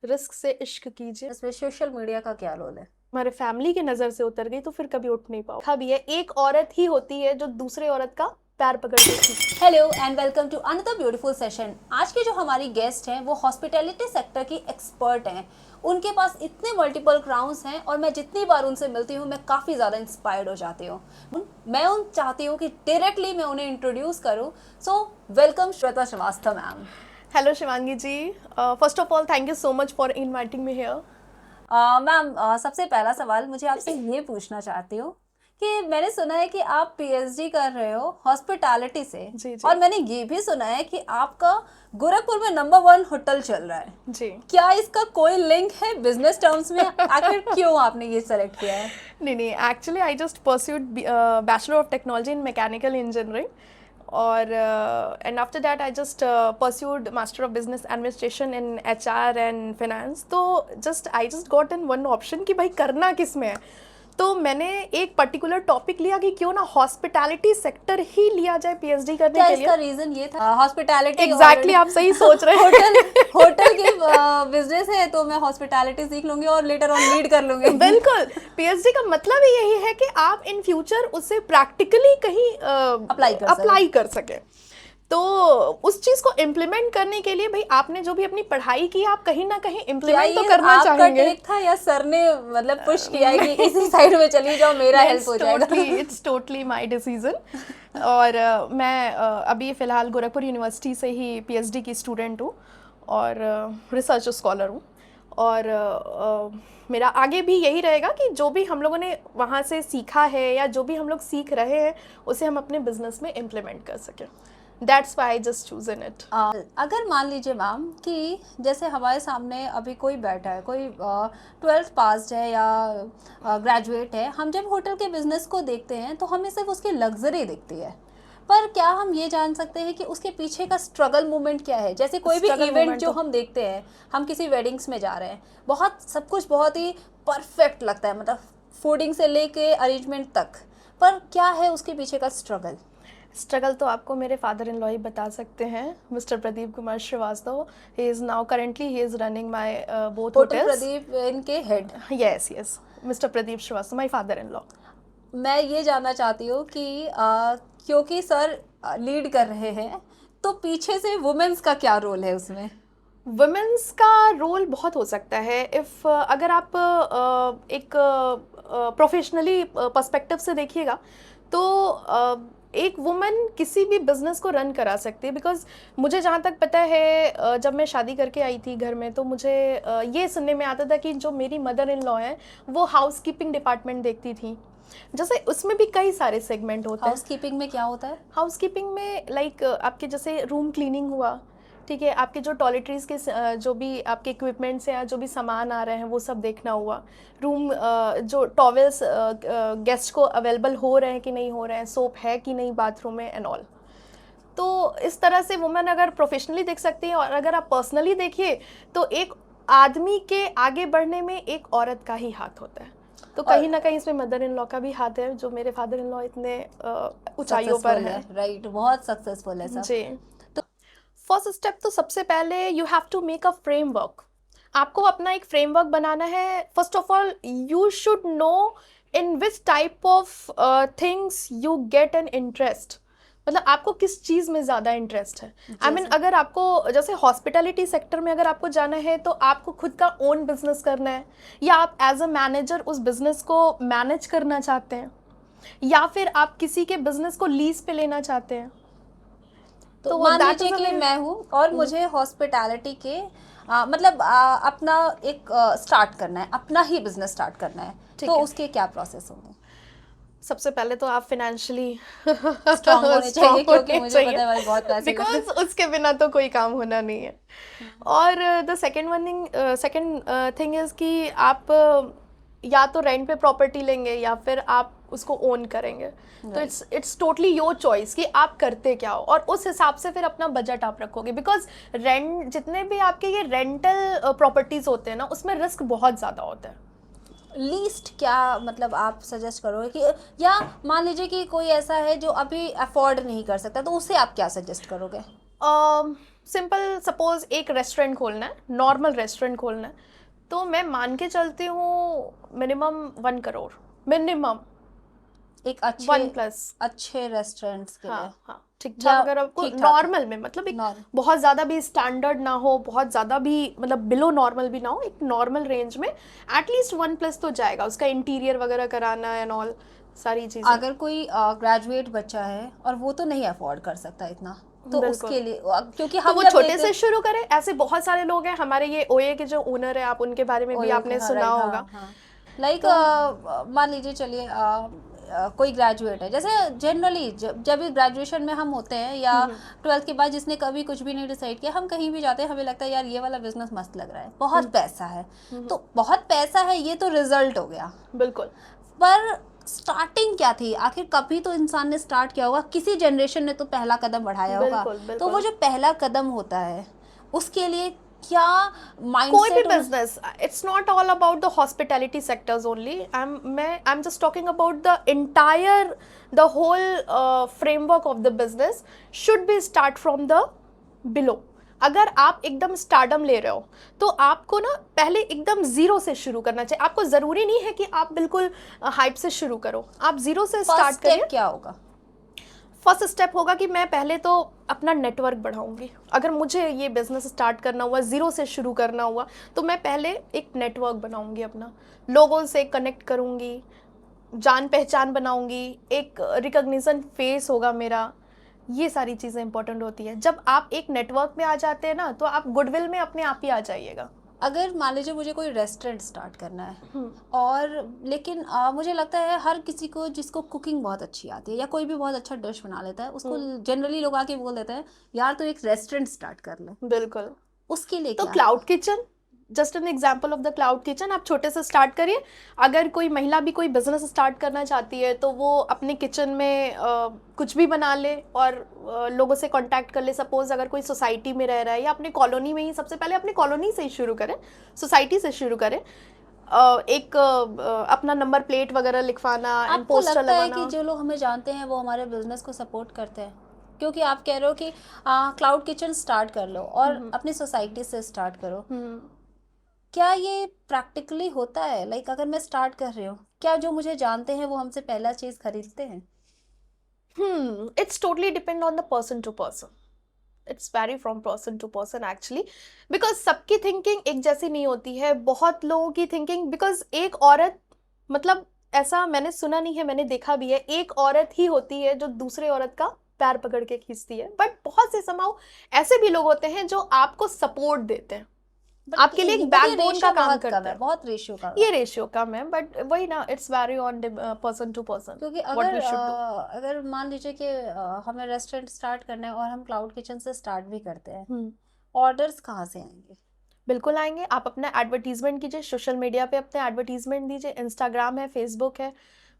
Risk से इश्क कीजिए। इसमें सोशल मीडिया का क्या रोल है? हमारे फैमिली की नजर से उतर गई तो फिर कभी उठ नहीं पाओ। हाँ भी है, एक औरत ही होती है जो दूसरे औरत का पैर पकड़ के खींचे। Hello and welcome to another beautiful session. आज के जो हमारी गेस्ट हैं वो हॉस्पिटैलिटी सेक्टर की एक्सपर्ट हैं। उनके पास इतने मल्टीपल क्राउन्स हैं और मैं जितनी बार उनसे मिलती हूँ मैं काफ़ी ज़्यादा इंस्पायर्ड हो जाती हूँ। मैं उन चाहती हूँ कि डायरेक्टली मैं उन्हें इंट्रोड्यूस करूँ। So welcome Shweta Srivastava ma'am. Hello Shivangi ji, first of all thank you so much for inviting me here. Ma'am, सबसे पहला सवाल मुझे आपसे ये पूछना चाहती हूँ कि मैंने सुना है कि आप पीएचडी कर रहे हो हॉस्पिटैलिटी से। जी, जी। और मैंने ये भी सुना है कि आपका गोरखपुर में नंबर 1 होटल चल रहा है। जी। क्या इसका कोई लिंक है बिजनेस टर्म्स में? आखिर क्यों आपने ये सेलेक्ट किया है? नहीं, actually I just pursued bachelor of technology in mechanical engineering और and after that I just pursued master of business administration in HR and finance. तो I just got in one option कि भाई करना किस में है। तो मैंने एक पर्टिकुलर टॉपिक लिया कि क्यों ना हॉस्पिटैलिटी सेक्टर ही लिया जाए पीएचडी करने क्या के लिए। इसका रीजन ये था? हॉस्पिटैलिटी एग्जैक्टली आप सही सोच रहे हैं। होटल की बिजनेस है तो मैं हॉस्पिटैलिटी सीख लूंगी और लेटर ऑन लीड कर लूंगी। बिल्कुल, पीएचडी का मतलब ही यही है कि आप इन फ्यूचर उसे प्रैक्टिकली कहीं अप्लाई कर सके। तो उस चीज को इम्प्लीमेंट करने के लिए भाई आपने जो भी अपनी पढ़ाई की आप कहीं ना कहीं इम्प्लीमेंट तो करना चाहेंगे। टेक था या सर ने मतलब पुश किया है कि इसी साइड में चली जाओ, मेरा हेल्प हो जाएगा? It's totally my decision. और मैं अभी फिलहाल गोरखपुर यूनिवर्सिटी से ही पीएचडी की स्टूडेंट हूँ और रिसर्च स्कॉलर हूँ। और मेरा आगे भी यही रहेगा कि जो भी हम लोगों ने वहाँ से सीखा है या जो भी हम लोग सीख रहे हैं उसे हम अपने बिजनेस में इम्प्लीमेंट कर सकें। That's why I just chosen it. अगर मान लीजिए मैम कि जैसे हमारे सामने अभी कोई बैठा है, कोई 12th पास्ड है या ग्रेजुएट है, हम जब होटल के बिजनेस को देखते हैं तो हमें सिर्फ उसकी लग्जरी दिखती है, पर क्या हम ये जान सकते हैं कि उसके पीछे का स्ट्रगल मोमेंट क्या है? जैसे कोई भी इवेंट जो हम देखते हैं, हम किसी वेडिंग्स में जा रहे हैं, बहुत सब कुछ बहुत ही परफेक्ट लगता है, मतलब फूडिंग से लेके अरेंजमेंट तक, पर क्या है उसके पीछे का स्ट्रगल तो आपको मेरे फादर इन लॉ ही बता सकते हैं, mister Pradeep Kumar Srivastava. He is now currently he is running my both hotels. Pradeep इनके head? Yes, mister Pradeep Srivastava, my father in law. मैं ये जानना चाहती हूँ कि क्योंकि सर लीड कर रहे हैं तो पीछे से वुमेन्स का क्या रोल है उसमें? वुमेन्स का रोल बहुत हो सकता है। इफ़ अगर आप एक प्रोफेशनली पर्सपेक्टिव से देखिएगा तो एक वुमन किसी भी बिजनेस को रन करा सकती है। बिकॉज मुझे जहाँ तक पता है, जब मैं शादी करके आई थी घर में तो मुझे ये सुनने में आता था कि जो मेरी मदर इन लॉ हैं वो हाउस कीपिंग डिपार्टमेंट देखती थी। जैसे उसमें भी कई सारे सेगमेंट होते हैं। हाउस कीपिंग में क्या होता है? हाउस कीपिंग में लाइक आपके जैसे रूम क्लीनिंग हुआ, ठीक है, आपके जो टॉयलेटरीज के जो भी आपके इक्विपमेंट्स हैं या जो भी सामान आ रहे हैं वो सब देखना हुआ। रूम जो टॉवेल्स गेस्ट को अवेलेबल हो रहे हैं कि नहीं हो रहे हैं, सोप है कि नहीं बाथरूम में एंड ऑल। तो इस तरह से वुमेन अगर प्रोफेशनली देख सकती है, और अगर आप पर्सनली देखिए तो एक आदमी के आगे बढ़ने में एक औरत का ही हाथ होता है। तो कहीं ना कहीं इसमें मदर इन लॉ का भी हाथ है, जो मेरे फादर इन लॉ इतने ऊंचाइयों पर है। राइट, बहुत सक्सेसफुल है सर जी। फर्स्ट स्टेप तो सबसे पहले you have to make a framework. आपको अपना एक फ्रेमवर्क बनाना है। First of all you should know in which type of things you get an interest. मतलब आपको किस चीज़ में ज़्यादा इंटरेस्ट है। आई मीन अगर आपको जैसे हॉस्पिटैलिटी सेक्टर में अगर आपको जाना है तो आपको खुद का ओन बिजनेस करना है, या आप एज अ मैनेजर उस बिजनेस को मैनेज करना चाहते हैं, या फिर आप किसी के बिजनेस को लीज पे लेना चाहते हैं। तो मान लीजिए कि मैं हूँ और मुझे हॉस्पिटैलिटी के मतलब अपना एक स्टार्ट करना है, अपना ही बिजनेस स्टार्ट करना है, तो उसके क्या प्रोसेस होंगे? सबसे पहले तो आप फाइनेंशियली स्ट्रांग होने चाहिए, क्योंकि मुझे पता है भाई बहुत पैसे बिकॉज उसके बिना तो कोई काम होना नहीं है। और द सेकेंड थिंग इज कि आप या तो रेंट पे प्रॉपर्टी लेंगे या फिर आप उसको ओन करेंगे। तो इट्स टोटली योर चॉइस कि आप करते क्या हो, और उस हिसाब से फिर अपना बजट आप रखोगे। बिकॉज रेंट जितने भी आपके ये रेंटल प्रॉपर्टीज होते हैं ना, उसमें रिस्क बहुत ज़्यादा होता है। लीस्ट क्या मतलब आप सजेस्ट करोगे कि, या मान लीजिए कि कोई ऐसा है जो अभी अफोर्ड नहीं कर सकता, तो उसे आप क्या सजेस्ट करोगे? सिंपल सपोज एक रेस्टोरेंट खोलना है, नॉर्मल रेस्टोरेंट खोलना है, तो मैं मान के चलती हूँ मिनिमम 1 करोड़, मिनिमम एक 1+। अच्छे रेस्टोरेंट्स के लिए। हाँ हाँ, ठीक या ठाक अगर आपको ठीक ठाक नॉर्मल में, मतलब एक नॉर्मल। बहुत ज़्यादा भी स्टैंडर्ड ना हो, बहुत ज़्यादा भी मतलब बिलो नॉर्मल भी ना हो, एक नॉर्मल रेंज में एटलीस्ट 1+ तो जाएगा। उसका इंटीरियर वगैरह कराना एंड ऑल सारी चीज़ें। अगर कोई ग्रेजुएट बच्चा है और वो तो नहीं अफोर्ड कर सकता इतना, तो बिल्कुल। उसके लिए क्योंकि तो हम वो जब छोटे देखते से शुरू करें। ऐसे बहुत सारे लोग हैं हमारे, ये ओए के जो ओनर है, आप उनके बारे में भी ओयो के, आपने हाँ सुना राइट, होगा। हाँ हाँ। लाइक तो मान लीजिए, चलिए कोई ग्रेजुएट है, जैसे जनरली जब भी ग्रेजुएशन में हम होते हैं या 12th के बाद जिसने कभी कुछ भी नहीं डिसाइड किया, हम कहीं भी जाते हैं, हमें लगता है यार ये वाला बिजनेस मस्त लग रहा है, बहुत पैसा है। तो बहुत पैसा है, ये तो रिजल्ट हो गया, बिल्कुल। पर स्टार्टिंग क्या थी आखिर? कभी तो इंसान ने स्टार्ट किया होगा, किसी जनरेशन ने तो पहला कदम बढ़ाया होगा। बिल्कुल तो वो बिल्कुल। जो पहला कदम होता है, उसके लिए क्या कोई भी mindset? Business, it's not all about the hospitality sectors only. I am just talking about the entire, the whole framework of the business should be start from the below. अगर आप एकदम स्टार्डम ले रहे हो, तो आपको ना पहले एकदम जीरो से शुरू करना चाहिए। आपको ज़रूरी नहीं है कि आप बिल्कुल हाइप से शुरू करो, आप जीरो से फर्स्ट स्टार्ट करिए। स्टेप क्या होगा? फर्स्ट स्टेप होगा कि मैं पहले तो अपना नेटवर्क बढ़ाऊंगी। अगर मुझे ये बिजनेस स्टार्ट करना हुआ, ज़ीरो से शुरू करना हुआ, तो मैं पहले एक नेटवर्क बनाऊंगी अपना, लोगों से कनेक्ट करूंगी, जान पहचान बनाऊंगी, एक रिकॉग्निशन फेस होगा मेरा। ये सारी चीज़ें इंपॉर्टेंट होती है। जब आप एक नेटवर्क में आ जाते हैं ना, तो आप गुडविल में अपने आप ही आ जाइएगा। अगर मान लीजिए मुझे कोई रेस्टोरेंट स्टार्ट करना है, और लेकिन मुझे लगता है हर किसी को जिसको कुकिंग बहुत अच्छी आती है या कोई भी बहुत अच्छा डिश बना लेता है, उसको जनरली लोग आके बोल देते हैं यार तो एक रेस्टोरेंट स्टार्ट कर ले। बिल्कुल। उसके लिए तो क्या? Cloud kitchen, just an example of the cloud kitchen. आप छोटे से स्टार्ट करिए। अगर कोई महिला भी कोई बिजनेस स्टार्ट करना चाहती है, तो वो अपने किचन में कुछ भी बना ले और लोगों से कांटेक्ट कर ले। सपोज अगर कोई सोसाइटी में रह रहा है या अपने कॉलोनी में ही, सबसे पहले अपनी कॉलोनी से ही शुरू करें, सोसाइटी से शुरू करें। एक अपना नंबर प्लेट वगैरह लिखवाना, आपको पोस्टर लगता है लगाना। कि जो लोग हमें जानते हैं वो हमारे बिजनेस को सपोर्ट करते हैं? क्योंकि आप कह रहे हो कि क्लाउड किचन स्टार्ट कर लो और अपनी सोसाइटी से स्टार्ट करो, क्या ये प्रैक्टिकली होता है? लाइक अगर मैं स्टार्ट कर रही हूँ, क्या जो मुझे जानते हैं वो हमसे पहला चीज खरीदते हैं? It's totally depend on the person to person. It's vary from person to person actually, because सबकी थिंकिंग एक जैसी नहीं होती है। बहुत लोगों की थिंकिंग, बिकॉज एक औरत, मतलब ऐसा मैंने सुना नहीं है, मैंने देखा भी है, एक औरत ही होती है जो दूसरे औरत का पैर पकड़ के खींचती है। बट बहुत से समाव ऐसे भी लोग होते हैं जो आपको सपोर्ट देते हैं, आपके लिए एक बैकबोन का काम करते हैं। बहुत रेशियो का ये रेशियो कम है, बट वही ना, it's very on person to person. क्योंकि अगर मान लीजिए कि हमें रेस्टोरेंट स्टार्ट करना है और हम क्लाउड किचन से स्टार्ट भी करते हैं, ऑर्डर्स कहाँ से आएंगे? बिल्कुल आएंगे। आप अपना एडवर्टीजमेंट कीजिए, सोशल मीडिया पे अपने एडवर्टीजमेंट दीजिए। इंस्टाग्राम है, फेसबुक है,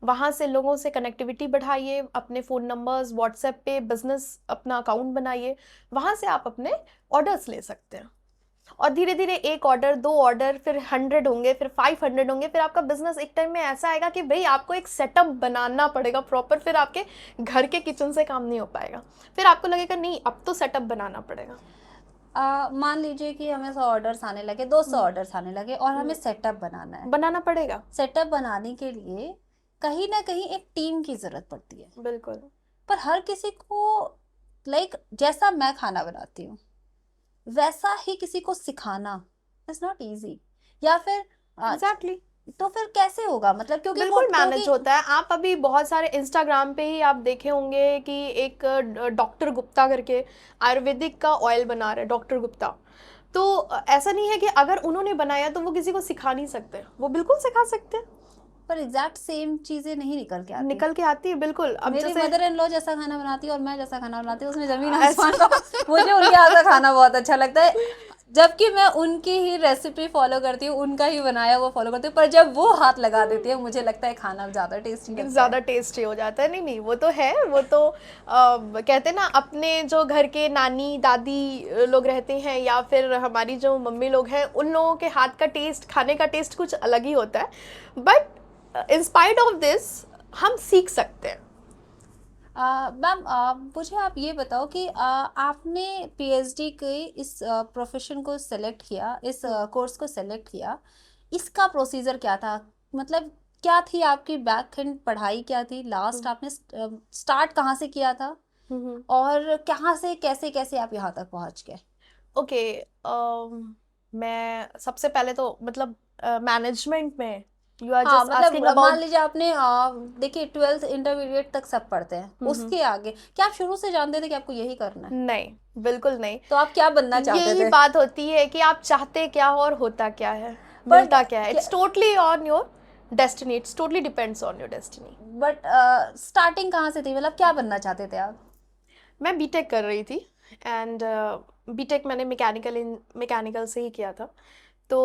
वहाँ से लोगों से कनेक्टिविटी बढ़ाइए। अपने फ़ोन नंबर्स, व्हाट्सएप पे बिजनेस अपना अकाउंट बनाइए, वहाँ से आप अपने ऑर्डर्स ले सकते हैं। और धीरे धीरे 1 ऑर्डर, 2 ऑर्डर, फिर 100 होंगे, फिर 500 होंगे। फिर आपका बिजनेस एक टाइम में ऐसा आएगा कि भाई आपको एक सेटअप बनाना पड़ेगा प्रॉपर। फिर आपके घर के किचन से काम नहीं हो पाएगा, फिर आपको लगेगा नहीं अब तो सेटअप बनाना पड़ेगा। मान लीजिए कि हमें 100 ऑर्डर्स आने लगे, 200 ऑर्डर्स आने लगे और हमें सेटअप बनाना पड़ेगा। सेटअप बनाने के लिए कहीं ना कहीं एक टीम की जरूरत पड़ती है। बिल्कुल। पर हर किसी को, लाइक जैसा मैं खाना बनाती हूँ वैसा ही किसी को सिखाना इज नॉट इजी, या फिर एग्जैक्टली तो फिर कैसे होगा? मतलब क्योंकि बिल्कुल मैनेज होता है। आप अभी बहुत सारे इंस्टाग्राम पे ही आप देखे होंगे कि एक डॉक्टर गुप्ता करके आयुर्वेदिक का ऑयल बना रहे, डॉक्टर गुप्ता। तो ऐसा नहीं है कि अगर उन्होंने बनाया तो वो किसी को सिखा नहीं सकते, वो बिल्कुल सिखा सकते हैं। पर एग्जैक्ट सेम चीजें नहीं निकल के आती है बिल्कुल। अब मेरी जैसे मदर इन लॉ जैसा खाना बनाती है और मैं जैसा खाना बनाती हूँ उसमें जमीन आसमान का। मुझे उनके हाथ का खाना बहुत अच्छा लगता है, जबकि मैं उनकी ही रेसिपी फॉलो करती हूँ, उनका ही बनाया वो फॉलो करती हूँ, पर जब वो हाथ लगा देती है मुझे लगता है खाना ज़्यादा टेस्टी हो जाता है। नहीं वो तो है, वो तो कहते हैं ना, अपने जो घर के नानी दादी लोग रहते हैं या फिर हमारी जो मम्मी लोग हैं, उन लोगों के हाथ का टेस्ट, खाने का टेस्ट कुछ अलग ही होता है। But in spite of this हम सीख सकते हैं। मैम मुझे आप ये बताओ कि आपने पीएचडी के इस प्रोफेशन को सेलेक्ट किया, इस कोर्स को सेलेक्ट किया, इसका प्रोसीजर क्या था? मतलब क्या थी आपकी बैक एंड पढ़ाई, क्या थी लास्ट, आपने स्टार्ट कहाँ से किया था, और कहाँ से कैसे कैसे आप यहाँ तक पहुँच गए? ओके, मैं सबसे पहले तो मतलब मैनेजमेंट में यू आर हाँ जस्ट मतलब आस्किंग मान अबाउट। लीजिए आपने देखिए 12th इंटरमीडिएट तक सब पढ़ते हैं, उसके आगे क्या आप शुरू से जानते थे कि आपको यही करना है? नहीं, बिल्कुल नहीं। तो आप क्या बनना चाहते यही थे? बात होती है कि आप चाहते क्या हो और होता क्या है, बट मिलता क्या है। It's totally on your destiny, it's totally depends on your destiny. But starting कहाँ से थी, मतलब क्या बनना चाहते थे आप? मैं बीटेक कर रही थी एंड बीटेक मैंने मैकेनिकल से ही किया था। तो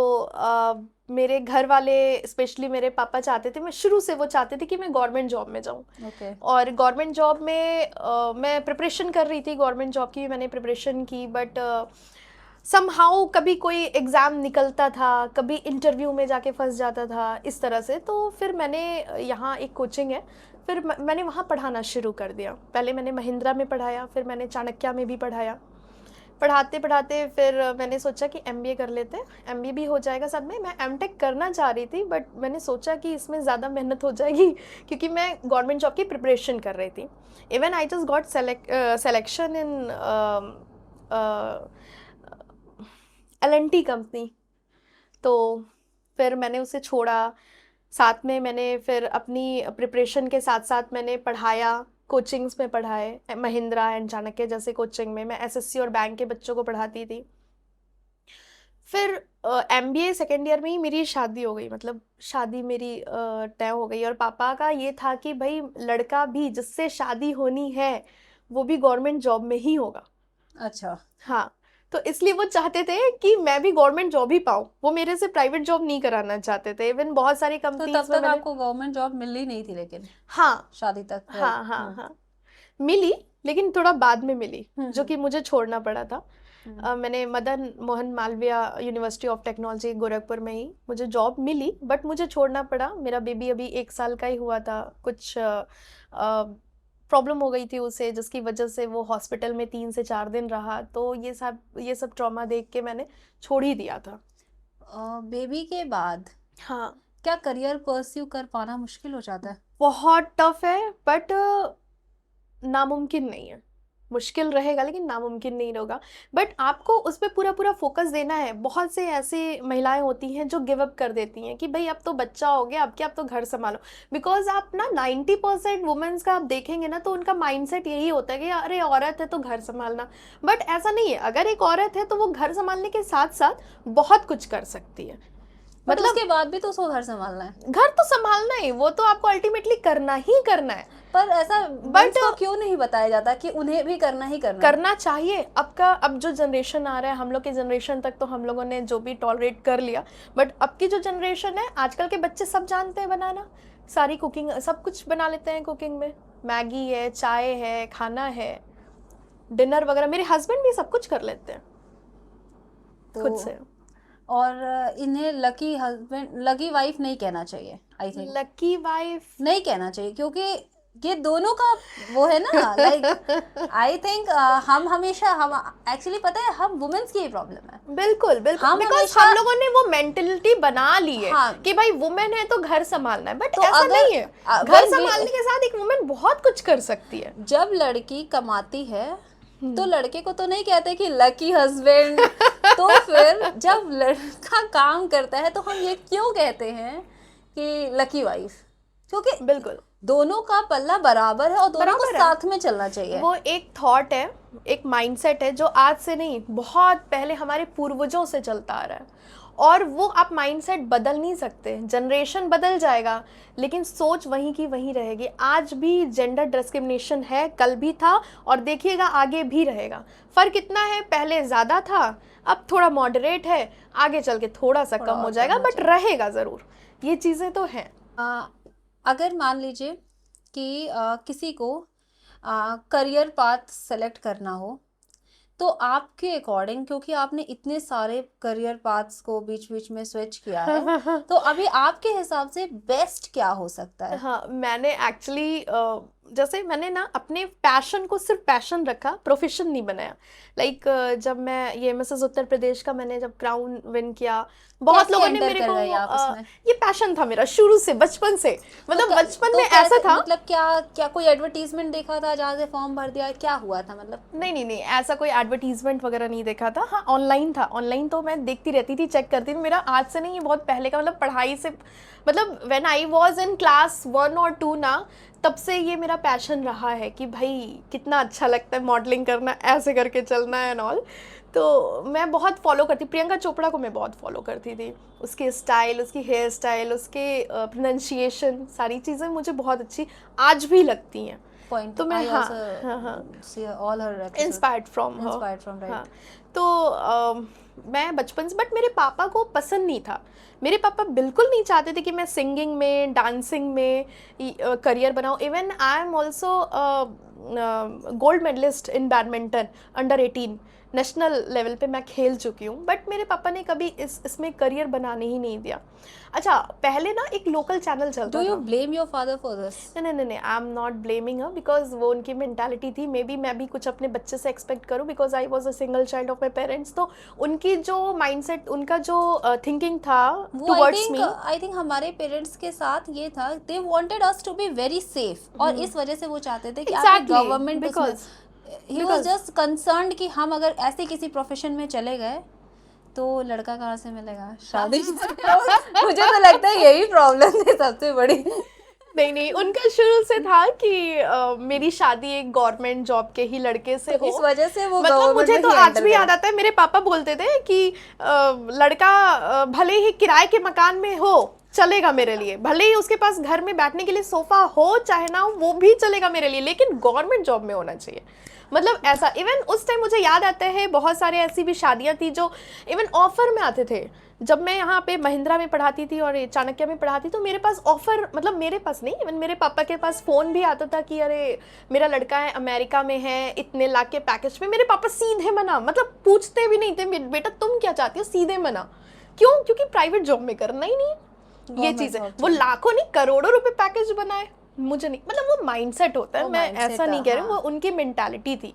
मेरे घर वाले, स्पेशली मेरे पापा चाहते थे, मैं शुरू से वो चाहते थे कि मैं गवर्नमेंट जॉब में जाऊं। ओके। और गवर्नमेंट जॉब में मैं प्रिपरेशन कर रही थी, गवर्नमेंट जॉब की मैंने प्रिपरेशन की, बट समहाउ कभी कोई एग्ज़ाम निकलता था, कभी इंटरव्यू में जाके फंस जाता था, इस तरह से। तो फिर मैंने यहाँ एक कोचिंग है, फिर मैंने वहाँ पढ़ाना शुरू कर दिया। पहले मैंने महिंद्रा में पढ़ाया, फिर मैंने चाणक्य में भी पढ़ाया। पढ़ाते पढ़ाते फिर मैंने सोचा कि एमबीए कर लेते हैं, एमबीए भी हो जाएगा साथ में। मैं एमटेक करना चाह रही थी, बट मैंने सोचा कि इसमें ज़्यादा मेहनत हो जाएगी क्योंकि मैं गवर्नमेंट जॉब की प्रिपरेशन कर रही थी। Even I just got selection in LNT company. तो फिर मैंने उसे छोड़ा, साथ में मैंने फिर अपनी प्रिपरेशन के साथ साथ मैंने पढ़ाया, कोचिंग्स में पढ़ाए, महिंद्रा एंड चाणक्य जैसे कोचिंग में मैं एसएससी और बैंक के बच्चों को पढ़ाती थी। फिर एमबीए सेकेंड ईयर में ही मेरी शादी हो गई, मतलब शादी मेरी तय हो गई। और पापा का ये था कि भाई लड़का भी जिससे शादी होनी है वो भी गवर्नमेंट जॉब में ही होगा। अच्छा। हाँ, तो इसलिए वो चाहते थे कि मैं भी गवर्नमेंट जॉब ही पाऊँ, वो मेरे से प्राइवेट जॉब नहीं कराना चाहते थे। इवन बहुत सारी तो तब कंपनीज में तक मैंने, आपको गवर्नमेंट जॉब मिल ही नहीं थी लेकिन हाँ शादी तक? हाँ हाँ हाँ, मिली, लेकिन थोड़ा बाद में मिली, जो हम्म कि मुझे छोड़ना पड़ा था। हम्म मैंने Madan Mohan Malviya university of technology Gorakhpur में ही मुझे जॉब मिली, बट मुझे छोड़ना पड़ा। मेरा बेबी अभी 1 साल का ही हुआ था, कुछ प्रॉब्लम हो गई थी उसे, जिसकी वजह से वो हॉस्पिटल में 3 से 4 दिन रहा। तो ये सब ट्रॉमा देख के मैंने छोड़ ही दिया था। बेबी के बाद हाँ, क्या करियर परस्यू कर पाना मुश्किल हो जाता है? बहुत टफ है, बट नामुमकिन नहीं है। मुश्किल रहेगा लेकिन नामुमकिन नहीं होगा, बट आपको उस पर पूरा पूरा फोकस देना है। बहुत से ऐसी महिलाएं होती हैं जो गिव अप कर देती हैं कि भाई अब तो बच्चा हो गया, अब क्या, अब तो घर संभालो। बिकॉज आप ना 90% वुमेन्स का आप देखेंगे ना, तो उनका माइंडसेट यही होता है कि अरे औरत है तो घर संभालना। बट ऐसा नहीं है, अगर एक औरत है तो वो घर संभालने के साथ साथ बहुत कुछ कर सकती है। बट मतलब उसके बाद भी तो उसको घर संभालना है। घर तो संभालना ही, वो तो आपको अल्टीमेटली करना ही करना है। पर ऐसा बट को क्यों नहीं बताया जाता कि उन्हें भी करना ही करना है? करना चाहिए। अब जो जनरेशन आ रहा है, हम लोग की जनरेशन तक तो हम लोगों ने जो भी टॉलरेट कर लिया, बट अब की जो जनरेशन है, आजकल के बच्चे सब जानते हैं बनाना, सारी कुकिंग सब कुछ बना लेते हैं। कुकिंग में मैगी है, चाय है, खाना है, डिनर वगैरह, मेरे हस्बैंड भी सब कुछ कर लेते हैं तो खुद से। और इन्हें लकी हस्बैंड, लकी वाइफ नहीं कहना चाहिए, आई थिंक लकी वाइफ नहीं कहना चाहिए, क्योंकि ये दोनों का वो है ना, लाइक आई थिंक हम हमेशा, हम एक्चुअली पता है हम वुमेन्स की ही प्रॉब्लम है। बिल्कुल बिल्कुल, हम बिकॉज हमेशा, हम लोगों ने वो मेंटेलिटी बना ली है हाँ, कि भाई वुमेन है तो घर संभालना है, बट तो ऐसा नहीं है। घर अगर संभालने के साथ एक वुमेन बहुत कुछ कर सकती है। जब लड़की कमाती है तो लड़के को तो नहीं कहते कि लकी हस्बैंड, तो फिर जब लड़का काम करता है तो हम ये क्यों कहते हैं कि लकी वाइफ? क्योंकि बिल्कुल दोनों का पल्ला बराबर है और दोनों को बराबर है। साथ में चलना चाहिए। वो एक थॉट है, एक माइंडसेट है जो आज से नहीं, बहुत पहले हमारे पूर्वजों से चलता आ रहा है। और वो आप माइंडसेट बदल नहीं सकते, जनरेशन बदल जाएगा लेकिन सोच वहीं की वहीं रहेगी। आज भी जेंडर डिस्क्रिमिनेशन है, कल भी था और देखिएगा आगे भी रहेगा। फ़र्क इतना है, पहले ज़्यादा था, अब थोड़ा मॉडरेट है, आगे चल के थोड़ा सा कम हो जाएगा, बट रहेगा ज़रूर। ये चीज़ें तो हैं। अगर मान लीजिए कि किसी को करियर पाथ सेलेक्ट करना हो, तो आपके अकॉर्डिंग, क्योंकि आपने इतने सारे करियर पाथ्स को बीच बीच में स्विच किया है, तो अभी आपके हिसाब से बेस्ट क्या हो सकता है? हाँ, मैंने एक्चुअली जैसे मैंने ना अपने पैशन को सिर्फ पैशन रखा, प्रोफेशन नहीं बनाया। लाइक जब मैं ये मिसेस उत्तर प्रदेश का मैंने जब क्राउन विन किया, बहुत कैसे लोगों ने एंटर मेरे कर को गए आप इसमें? ये पैशन था मेरा शुरू से, बचपन से। तो मतलब बचपन तो में ऐसा कैसे, था। मतलब क्या क्या कोई एडवर्टीजमेंट देखा था जहाँ से फॉर्म भर दिया, क्या हुआ था मतलब? नहीं नहीं नहीं, ऐसा कोई एडवर्टीजमेंट वगैरह नहीं देखा था। हाँ, ऑनलाइन था। ऑनलाइन तो मैं देखती रहती थी, चेक करती थी। मेरा आज से नहीं, ये बहुत पहले का, मतलब पढ़ाई से, मतलब when I was in class 1 और 2 ना, तब से ये मेरा पैशन रहा है कि भाई कितना अच्छा लगता है मॉडलिंग करना, ऐसे करके चलना एंड ऑल। तो मैं बहुत फॉलो करती, प्रियंका चोपड़ा को मैं बहुत फॉलो करती थी। उसके स्टाइल, उसकी हेयर स्टाइल, उसके प्रोनाउंसिएशन, सारी चीज़ें मुझे बहुत अच्छी आज भी लगती हैं। पॉइंट तो मैं आई हाँ आल्सो हाँ हाँ see all her episode inspired from her. Inspired from, हाँ, राइट? तो मैं बचपन से, बट मेरे पापा को पसंद नहीं था। मेरे पापा बिल्कुल नहीं चाहते थे कि मैं सिंगिंग में, डांसिंग में करियर बनाऊँ। Even I am also gold medallist in badminton under 18 national level पे मैं खेल चुकी हूँ, बट मेरे पापा ने कभी इसमें करियर बनाने ही नहीं दिया। अच्छा, पहले ना एक लोकल चैनल डू चलता यू था। Blame your father for this? नहीं नहीं नहीं, I am not blaming her, because वो उनकी मेंटालिटी थी। मे बी मैं भी कुछ अपने बच्चे से एक्सपेक्ट करूँ, because I was a single child of my parents. तो उनकी जो माइंडसेट, उनका जो थिंकिंग था वो टुवर्ड्स मी। आई थिंक हमारे पेरेंट्स के साथ ये था, they wanted us to be very safe, और इस वजह से वो चाहते थे कि आप एक exactly, government, because he was just concerned कि हम अगर ऐसे किसी प्रोफेशन में चले गए तो लड़का कहाँ से मिलेगा, शादी मुझे तो लगता है यही प्रॉब्लम थी सबसे बड़ी। नहीं नहीं, उनका शुरू से था कि मेरी शादी एक गवर्नमेंट जॉब के ही लड़के से तो हो। इस वजह से वो मतलब गवर्नमेंट मुझे में तो ही आज एंटर भी याद करा। आता है, मेरे पापा बोलते थे कि लड़का भले ही किराए के मकान में हो, चलेगा मेरे लिए। भले ही उसके पास घर में बैठने के लिए सोफा हो चाहे ना हो, वो भी चलेगा मेरे लिए, लेकिन गवर्नमेंट जॉब में होना चाहिए। मतलब ऐसा, इवन उस टाइम मुझे याद आता है, बहुत सारे ऐसी भी शादियां थी जो इवन ऑफर में आते थे। जब मैं यहाँ पे महिंद्रा में पढ़ाती थी और चाणक्य में पढ़ाती, तो मेरे पास ऑफर, मतलब मेरे पास नहीं, इवन मेरे पापा के पास फ़ोन भी आता था कि अरे मेरा लड़का है अमेरिका में है, इतने लाख के पैकेज में। मेरे पापा सीधे मना, मतलब पूछते भी नहीं थे, बेटा तुम क्या चाहती हो, सीधे मना। क्यों? क्योंकि प्राइवेट जॉब में करना ही नहीं है ये Government चीज़ें। job वो चाहिए। लाखों नहीं करोड़ों रुपए पैकेज बनाए, मुझे नहीं, मतलब वो माइंडसेट होता है। वो मैं mindset ऐसा नहीं है, कह रही हूँ, हाँ। वो उनकी मेंटालिटी थी।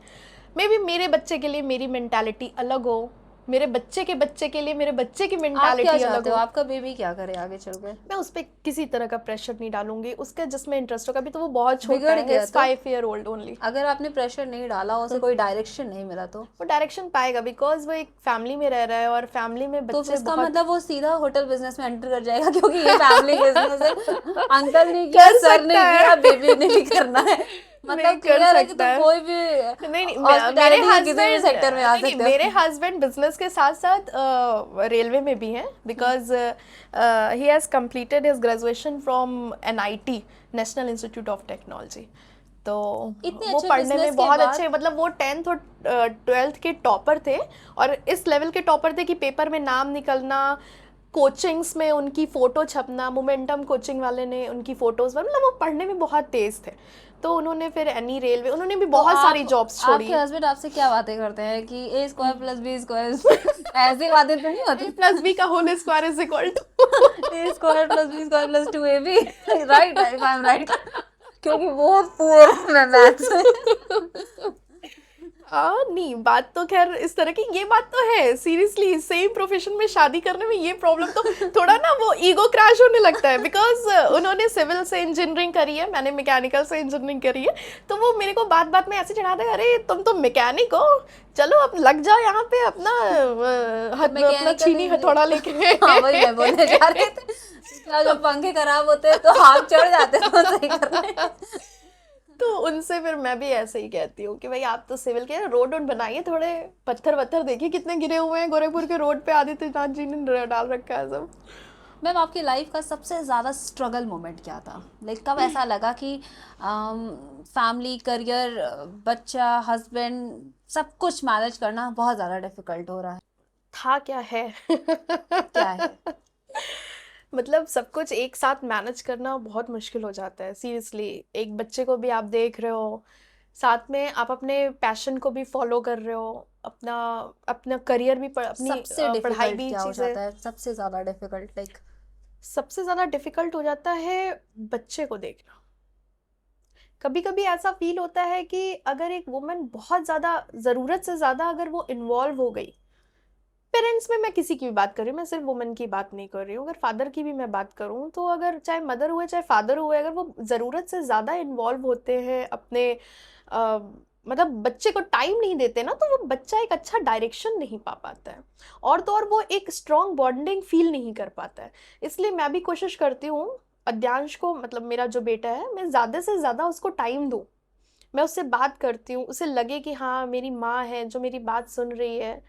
मे बी मेरे बच्चे के लिए मेरी मेंटालिटी अलग हो, मेरे बच्चे के लिए मेरे बच्चे की आप क्या मेंटालिटी अलग चाहते हो, हो। आपका बेबी क्या करे आगे चल के? मैं उस पर किसी तरह का प्रेशर नहीं डालूंगी, उसका जिसमें इंटरेस्ट होगा। अभी तो वो बहुत छोटा बिगड़ है, गया तो? 5 year old ओनली। अगर आपने प्रेशर नहीं डाला, उसे कोई डायरेक्शन नहीं मिला, तो वो डायरेक्शन पाएगा, बिकॉज वो एक फैमिली में रह रहा है, और फैमिली में तो बच्चे इसका बहुत मतलब वो सीधा होटल बिजनेस में एंटर कर जाएगा, क्योंकि ये फैमिली बिजनेस है। अंकल ने किया, कर सर ने सकता है। किया, बेबी ने भी करना है। नहीं, मतलब कर क्लियर है कि सकता तुम है। कोई भी नहीं नहीं, मेरे हॉस्पिटैलिटी के किसी भी हस्बैंड, सेक्टर में आ नहीं नहीं, सकते हो। मेरे हस्बैंड बिजनेस के साथ साथ रेलवे में भी हैं, because he has completed his graduation from NIT, national institute of technology. तो इतने वो अच्छे पढ़ने बिजनेस में के बहुत बाद अच्छे, मतलब वो 10th और 12th के टॉपर थे, और इस लेवल के टॉपर थे कि पेपर में नाम निकलना, कोचिंग्स में उनकी फ़ोटो छपना, मोमेंटम कोचिंग वाले ने उनकी फ़ोटोज़, मतलब वो पढ़ने में बहुत तेज़ थे। तो उन्होंने फिर एनी रेलवे, उन्होंने भी बहुत सारी जॉब्स छोड़ी। आपके हस्बैंड आपसे क्या बातें करते हैं कि A square plus B square, ऐसी बातें तो नहीं होती? प्लस बी का whole square is equal to A square plus B square plus 2AB, right? If I am right, क्योंकि बहुत पुअर हूं मैं मैथ्स में। हाँ, नहीं, बात तो खैर इस तरह की, ये बात तो है सीरियसली, सेम प्रोफेशन में शादी करने में ये प्रॉब्लम तो थोड़ा ना वो ईगो क्रैश होने लगता है। बिकॉज उन्होंने सिविल से इंजीनियरिंग करी है, मैंने मैकेनिकल से इंजीनियरिंग करी है। तो वो मेरे को बात बात में ऐसे चढ़ाते हैं, अरे तुम तो मैकेनिक हो, चलो अब लग जाओ यहाँ पे अपना अपना चीनी हथौड़ा लेके। हाँ, वही मैं बोलने जा रही थी, क्या जब पंखे खराब होते हैं तो हाथ चढ़ जाते हैं तो सही करने। तो उनसे फिर मैं भी ऐसे ही कहती हूँ कि भाई आप तो सिविल के, रोड बनाइए, थोड़े पत्थर वत्थर देखिए कितने गिरे हुए हैं गोरखपुर के रोड पे, आदित्यनाथ जी ने डाल रखा है सब। मैम, आपकी लाइफ का सबसे ज़्यादा स्ट्रगल मोमेंट क्या था? लाइक कब ऐसा लगा कि फैमिली, करियर, बच्चा, हस्बैंड, सब कुछ मैनेज करना बहुत ज़्यादा डिफिकल्ट हो रहा है? था क्या है क्या है? मतलब सब कुछ एक साथ मैनेज करना बहुत मुश्किल हो जाता है सीरियसली। एक बच्चे को भी आप देख रहे हो, साथ में आप अपने पैशन को भी फॉलो कर रहे हो, अपना अपना करियर भी अपनी सबसे पढ़ाई डिफिकल्ट भी क्या हो चीज़ें। जाता है, सबसे ज्यादा डिफिकल्ट लाइक? सबसे ज़्यादा डिफिकल्ट हो जाता है बच्चे को देखना। कभी कभी ऐसा फील होता है कि अगर एक वुमन बहुत ज़्यादा ज़रूरत से ज़्यादा अगर वो इन्वॉल्व हो गई, पेरेंट्स में मैं किसी की भी बात कर रही हूँ, मैं सिर्फ वुमन की बात नहीं कर रही हूँ, अगर फादर की भी मैं बात करूँ, तो अगर चाहे मदर हुए चाहे फादर हुए, अगर वो ज़रूरत से ज़्यादा इन्वॉल्व होते हैं अपने अ, मतलब बच्चे को टाइम नहीं देते ना, तो वो बच्चा एक अच्छा डायरेक्शन नहीं पा पाता है, और तो और वो एक स्ट्रॉन्ग बॉन्डिंग फील नहीं कर पाता है। इसलिए मैं भी कोशिश करती हूँ अद्यांश को, मतलब मेरा जो बेटा है, मैं ज़्यादा से ज़्यादा उसको टाइम दूँ, मैं उससे बात करती हूँ, उसे लगे कि हाँ मेरी माँ है जो मेरी बात सुन रही है,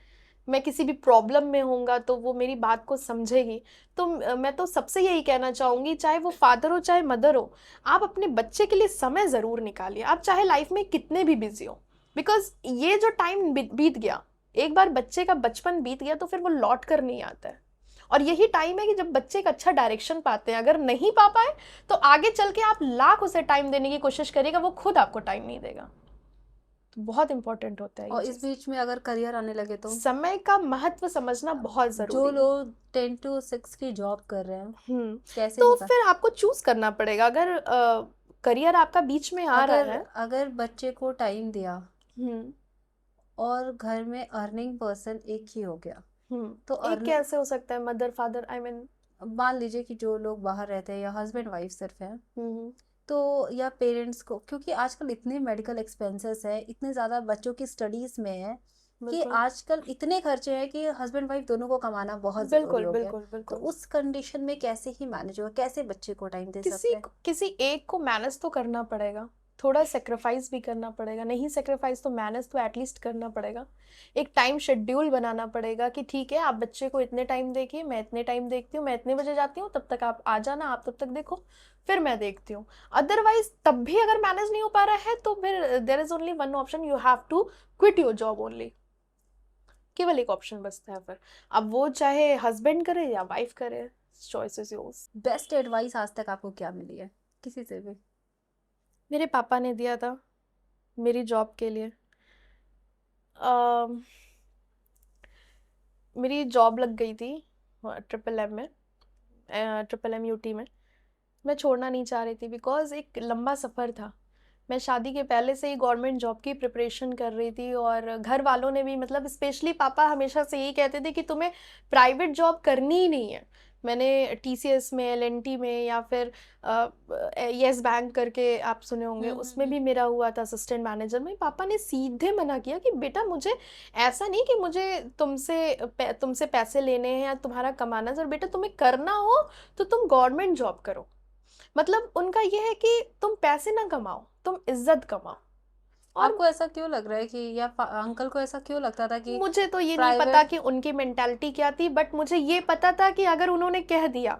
मैं किसी भी प्रॉब्लम में होऊंगा तो वो मेरी बात को समझेगी। तो मैं तो सबसे यही कहना चाहूंगी, चाहे वो फादर हो चाहे मदर हो, आप अपने बच्चे के लिए समय ज़रूर निकालिए, आप चाहे लाइफ में कितने भी बिजी हो, बिकॉज ये जो टाइम बीत गया, एक बार बच्चे का बचपन बीत गया तो फिर वो लौट कर नहीं आता है। और यही टाइम है कि जब बच्चे एक अच्छा डायरेक्शन पाते हैं, अगर नहीं पा पाए तो आगे चल के आप लाख उसे टाइम देने की कोशिश करिएगा, वो खुद आपको टाइम नहीं देगा। तो बहुत इंपॉर्टेंट होता है ये और इस चीज़, बीच में अगर करियर आने लगे तो? समय का महत्व समझना बहुत जो ज़रूरी है। लोग 10 to 6 की जॉब कर रहे हैं, कैसे तो निकाल? फिर आपको चूज करना पड़ेगा, अगर करियर आपका बीच में आ रहा अगर है। अगर बच्चे को टाइम दिया हम्म और घर में अर्निंग पर्सन एक ही हो गया, तो एक अर्निंग, कैसे हो सकता है, मदर फादर आई मीन। मान लीजिए कि जो लोग बाहर रहते हैं या हस्बैंड वाइफ सिर्फ हैं, हम्म तो या पेरेंट्स को, क्योंकि आजकल इतने मेडिकल एक्सपेंसेस है, इतने ज़्यादा बच्चों की स्टडीज़ में है कि बिल्कुल आजकल इतने खर्चे हैं कि हस्बैंड वाइफ दोनों को कमाना बहुत ज़रूरी बिल्कुल हो गया है। बिल्कुल तो बिल्कुल। उस कंडीशन में कैसे ही मैनेज होगा, कैसे बच्चे को टाइम दे किसी सकते हैं? किसी एक को मैनेज तो करना पड़ेगा, थोड़ा सेक्रीफाइस भी करना पड़ेगा, नहीं सेक्रीफाइस तो मैनेज तो एटलीस्ट करना पड़ेगा। एक टाइम शेड्यूल बनाना पड़ेगा कि ठीक है, आप बच्चे को इतने टाइम देखिए, मैं इतने टाइम देखती हूँ, मैं इतने बजे जाती हूँ, तब तक आप आ जाना, आप तब तक देखो, फिर मैं देखती हूँ। अदरवाइज तब भी अगर मैनेज नहीं हो पा रहा है तो फिर there is only one option, you have to quit your job only. केवल एक ऑप्शन बचता है फिर, अब वो चाहे हस्बैंड करे या वाइफ करे, choice is yours. Best advice आज तक आपको क्या मिली है किसी से भी? मेरे पापा ने दिया था मेरी जॉब के लिए। अम, मेरी जॉब लग गई थी ट्रिपल एम में, ट्रिपल एम यूटी में। मैं छोड़ना नहीं चाह रही थी बिकॉज एक लंबा सफ़र था, मैं शादी के पहले से ही गवर्नमेंट जॉब की प्रिपरेशन कर रही थी, और घर वालों ने भी, मतलब स्पेशली पापा हमेशा से यही कहते थे कि तुम्हें प्राइवेट जॉब करनी ही नहीं है। मैंने टीसीएस में, एलएनटी में, या फिर येस बैंक करके आप सुने होंगे, उसमें भी मेरा हुआ था असिस्टेंट मैनेजर में। पापा ने सीधे मना किया कि बेटा मुझे ऐसा नहीं कि मुझे तुमसे पैसे लेने हैं या तुम्हारा कमाना, सर बेटा तुम्हें करना हो तो तुम गवर्नमेंट जॉब करो। मतलब उनका ये है कि तुम पैसे ना कमाओ, तुम इज्जत कमाओ। और आपको ऐसा क्यों लग रहा है कि, या अंकल को ऐसा क्यों लगता था कि मुझे तो ये नहीं पता प्राइवेट कि उनकी मेंटालिटी क्या थी, बट मुझे ये पता था कि अगर उन्होंने कह दिया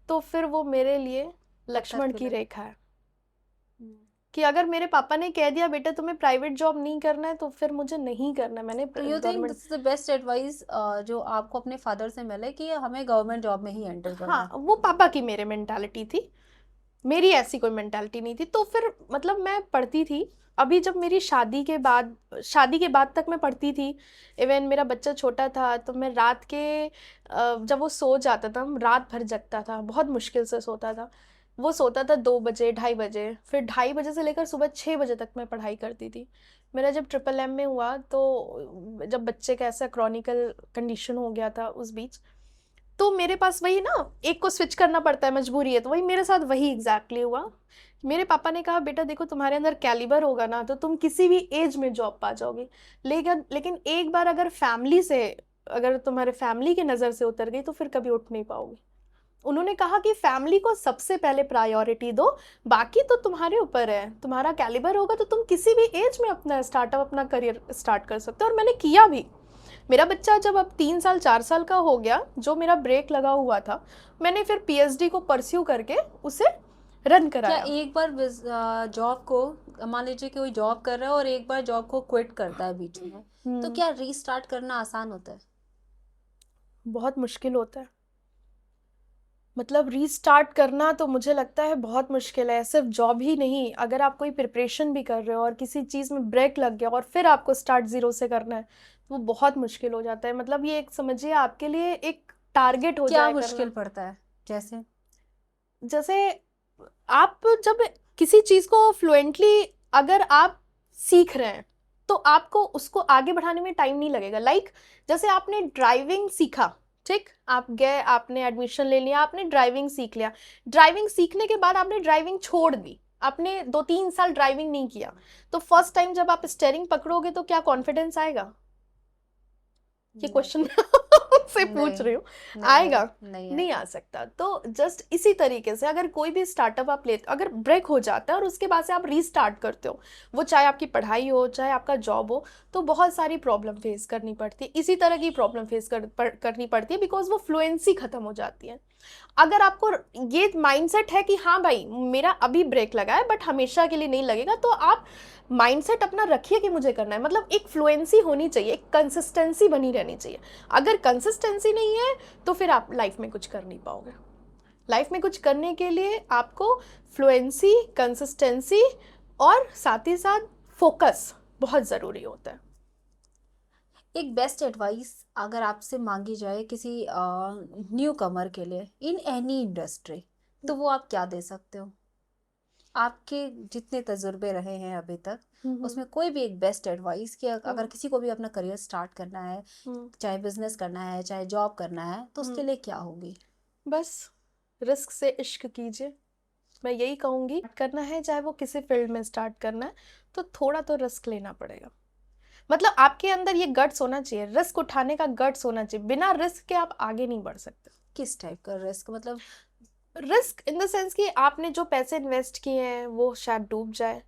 तो फिर वो मेरे लिए पत्थर लक्ष्मण क्यों की लगे? रेखा है, कि अगर मेरे पापा ने कह दिया बेटा तुम्हें प्राइवेट जॉब नहीं करना है तो फिर मुझे नहीं करना है। मैंने तो you think government, this is the best advice जो आपको अपने फादर से मिले कि हमें गवर्नमेंट जॉब में ही एंटर करना हाँ है? वो पापा की मेरे मेंटालिटी थी, मेरी ऐसी कोई मेंटालिटी नहीं थी। तो फिर मतलब मैं पढ़ती थी, अभी जब मेरी शादी के बाद तक मैं पढ़ती थी। इवन मेरा बच्चा छोटा था तो मैं रात के जब वो सो जाता था, रात भर जगता था, बहुत मुश्किल से सोता था। वो सोता था 2 बजे 2:30 बजे, फिर 2:30 बजे से लेकर सुबह 6 बजे तक मैं पढ़ाई करती थी। मेरा जब ट्रिपल एम में हुआ तो जब बच्चे का ऐसा क्रॉनिकल कंडीशन हो गया था उस बीच, तो मेरे पास वही ना, एक को स्विच करना पड़ता है, मजबूरी है, तो वही मेरे साथ वही एग्जैक्टली हुआ। मेरे पापा ने कहा बेटा देखो तुम्हारे अंदर कैलिबर होगा ना तो तुम किसी भी एज में जॉब पा जाओगे, लेकिन लेकिन एक बार अगर फैमिली से, अगर तुम्हारे फैमिली की नज़र से उतर गई तो फिर कभी उठ नहीं पाओगे। उन्होंने कहा कि फैमिली को सबसे पहले प्रायोरिटी दो, बाकी तो तुम्हारे ऊपर है, तुम्हारा कैलिबर होगा तो तुम किसी भी एज में अपना स्टार्टअप, अपना करियर स्टार्ट कर सकते हो। और मैंने किया भी। मेरा बच्चा जब अब 3 साल 4 साल का हो गया, जो मेरा ब्रेक लगा हुआ था, मैंने फिर पीएचडी को परस्यू करके उसे रन क्या कराया। एक बार जॉब को, मान लीजिए कि कोई जॉब कर रहा है और एक बार जॉब को क्विट करता है बीच में, तो क्या रीस्टार्ट करना आसान होता है? बहुत मुश्किल होता है, मतलब रीस्टार्ट करना तो मुझे लगता है बहुत मुश्किल है। सिर्फ जॉब ही नहीं, अगर आप कोई प्रिपरेशन भी कर रहे हो और किसी चीज़ में ब्रेक लग गया और फिर आपको स्टार्ट ज़ीरो से करना है, तो वो बहुत मुश्किल हो जाता है। मतलब ये एक समझिए आपके लिए एक टारगेट हो क्या जाए मुश्किल करना। पड़ता है जैसे? जैसे आप जब किसी चीज़ को फ्लुएंटली अगर आप सीख रहे हैं, तो आपको उसको आगे बढ़ाने में टाइम नहीं लगेगा। लाइक जैसे आपने ड्राइविंग सीखा, ठीक, आप गए, आपने एडमिशन ले लिया, आपने ड्राइविंग सीख लिया। ड्राइविंग सीखने के बाद आपने ड्राइविंग छोड़ दी, आपने 2-3 साल ड्राइविंग नहीं किया, तो फर्स्ट टाइम जब आप स्टेयरिंग पकड़ोगे तो क्या कॉन्फिडेंस आएगा? ये क्वेश्चन से पूछ नहीं रही हूँ, नहीं आएगा? नहीं नहीं आता। आ सकता। तो जस्ट इसी तरीके से अगर कोई भी स्टार्टअप आप लेते, अगर ब्रेक हो जाता है और उसके बाद से आप रीस्टार्ट करते हो, वो चाहे आपकी पढ़ाई हो चाहे आपका जॉब हो, तो बहुत सारी प्रॉब्लम फेस करनी पड़ती है। इसी तरह की प्रॉब्लम फेस करनी पड़ती है, बिकॉज वो फ्लुएंसी खत्म हो जाती है। अगर आपको ये माइंडसेट है कि हाँ भाई मेरा अभी ब्रेक लगा है बट हमेशा के लिए नहीं लगेगा, तो आप माइंडसेट अपना रखिए कि मुझे करना है। मतलब एक फ्लुएंसी होनी चाहिए, एक कंसिस्टेंसी बनी रहनी चाहिए। अगर कंसिस्टेंसी नहीं है तो फिर आप लाइफ में कुछ कर नहीं पाओगे। लाइफ में कुछ करने के लिए आपको फ्लुएंसी, कंसिस्टेंसी और साथ ही साथ फोकस बहुत ज़रूरी होता है। एक बेस्ट एडवाइस अगर आपसे मांगी जाए किसी न्यू कमर के लिए इन एनी इंडस्ट्री, तो वो आप क्या दे सकते हो? आपके जितने तजुर्बे रहे हैं अभी तक, उसमें कोई भी एक बेस्ट एडवाइस कि अगर किसी को भी अपना करियर स्टार्ट करना है, चाहे बिजनेस करना है चाहे जॉब करना है, तो उसके लिए क्या होगी? बस रिस्क से इश्क कीजिए, मैं यही कहूँगी। करना है चाहे वो किसी फील्ड में स्टार्ट करना है, तो थोड़ा तो रिस्क लेना पड़ेगा। मतलब आपके अंदर ये गट्स होना चाहिए, रिस्क उठाने का गट्स होना चाहिए। बिना रिस्क के आप आगे नहीं बढ़ सकते। किस टाइप का रिस्क मतलब? रिस्क इन द सेंस कि आपने जो पैसे इन्वेस्ट किए हैं वो शायद डूब जाए।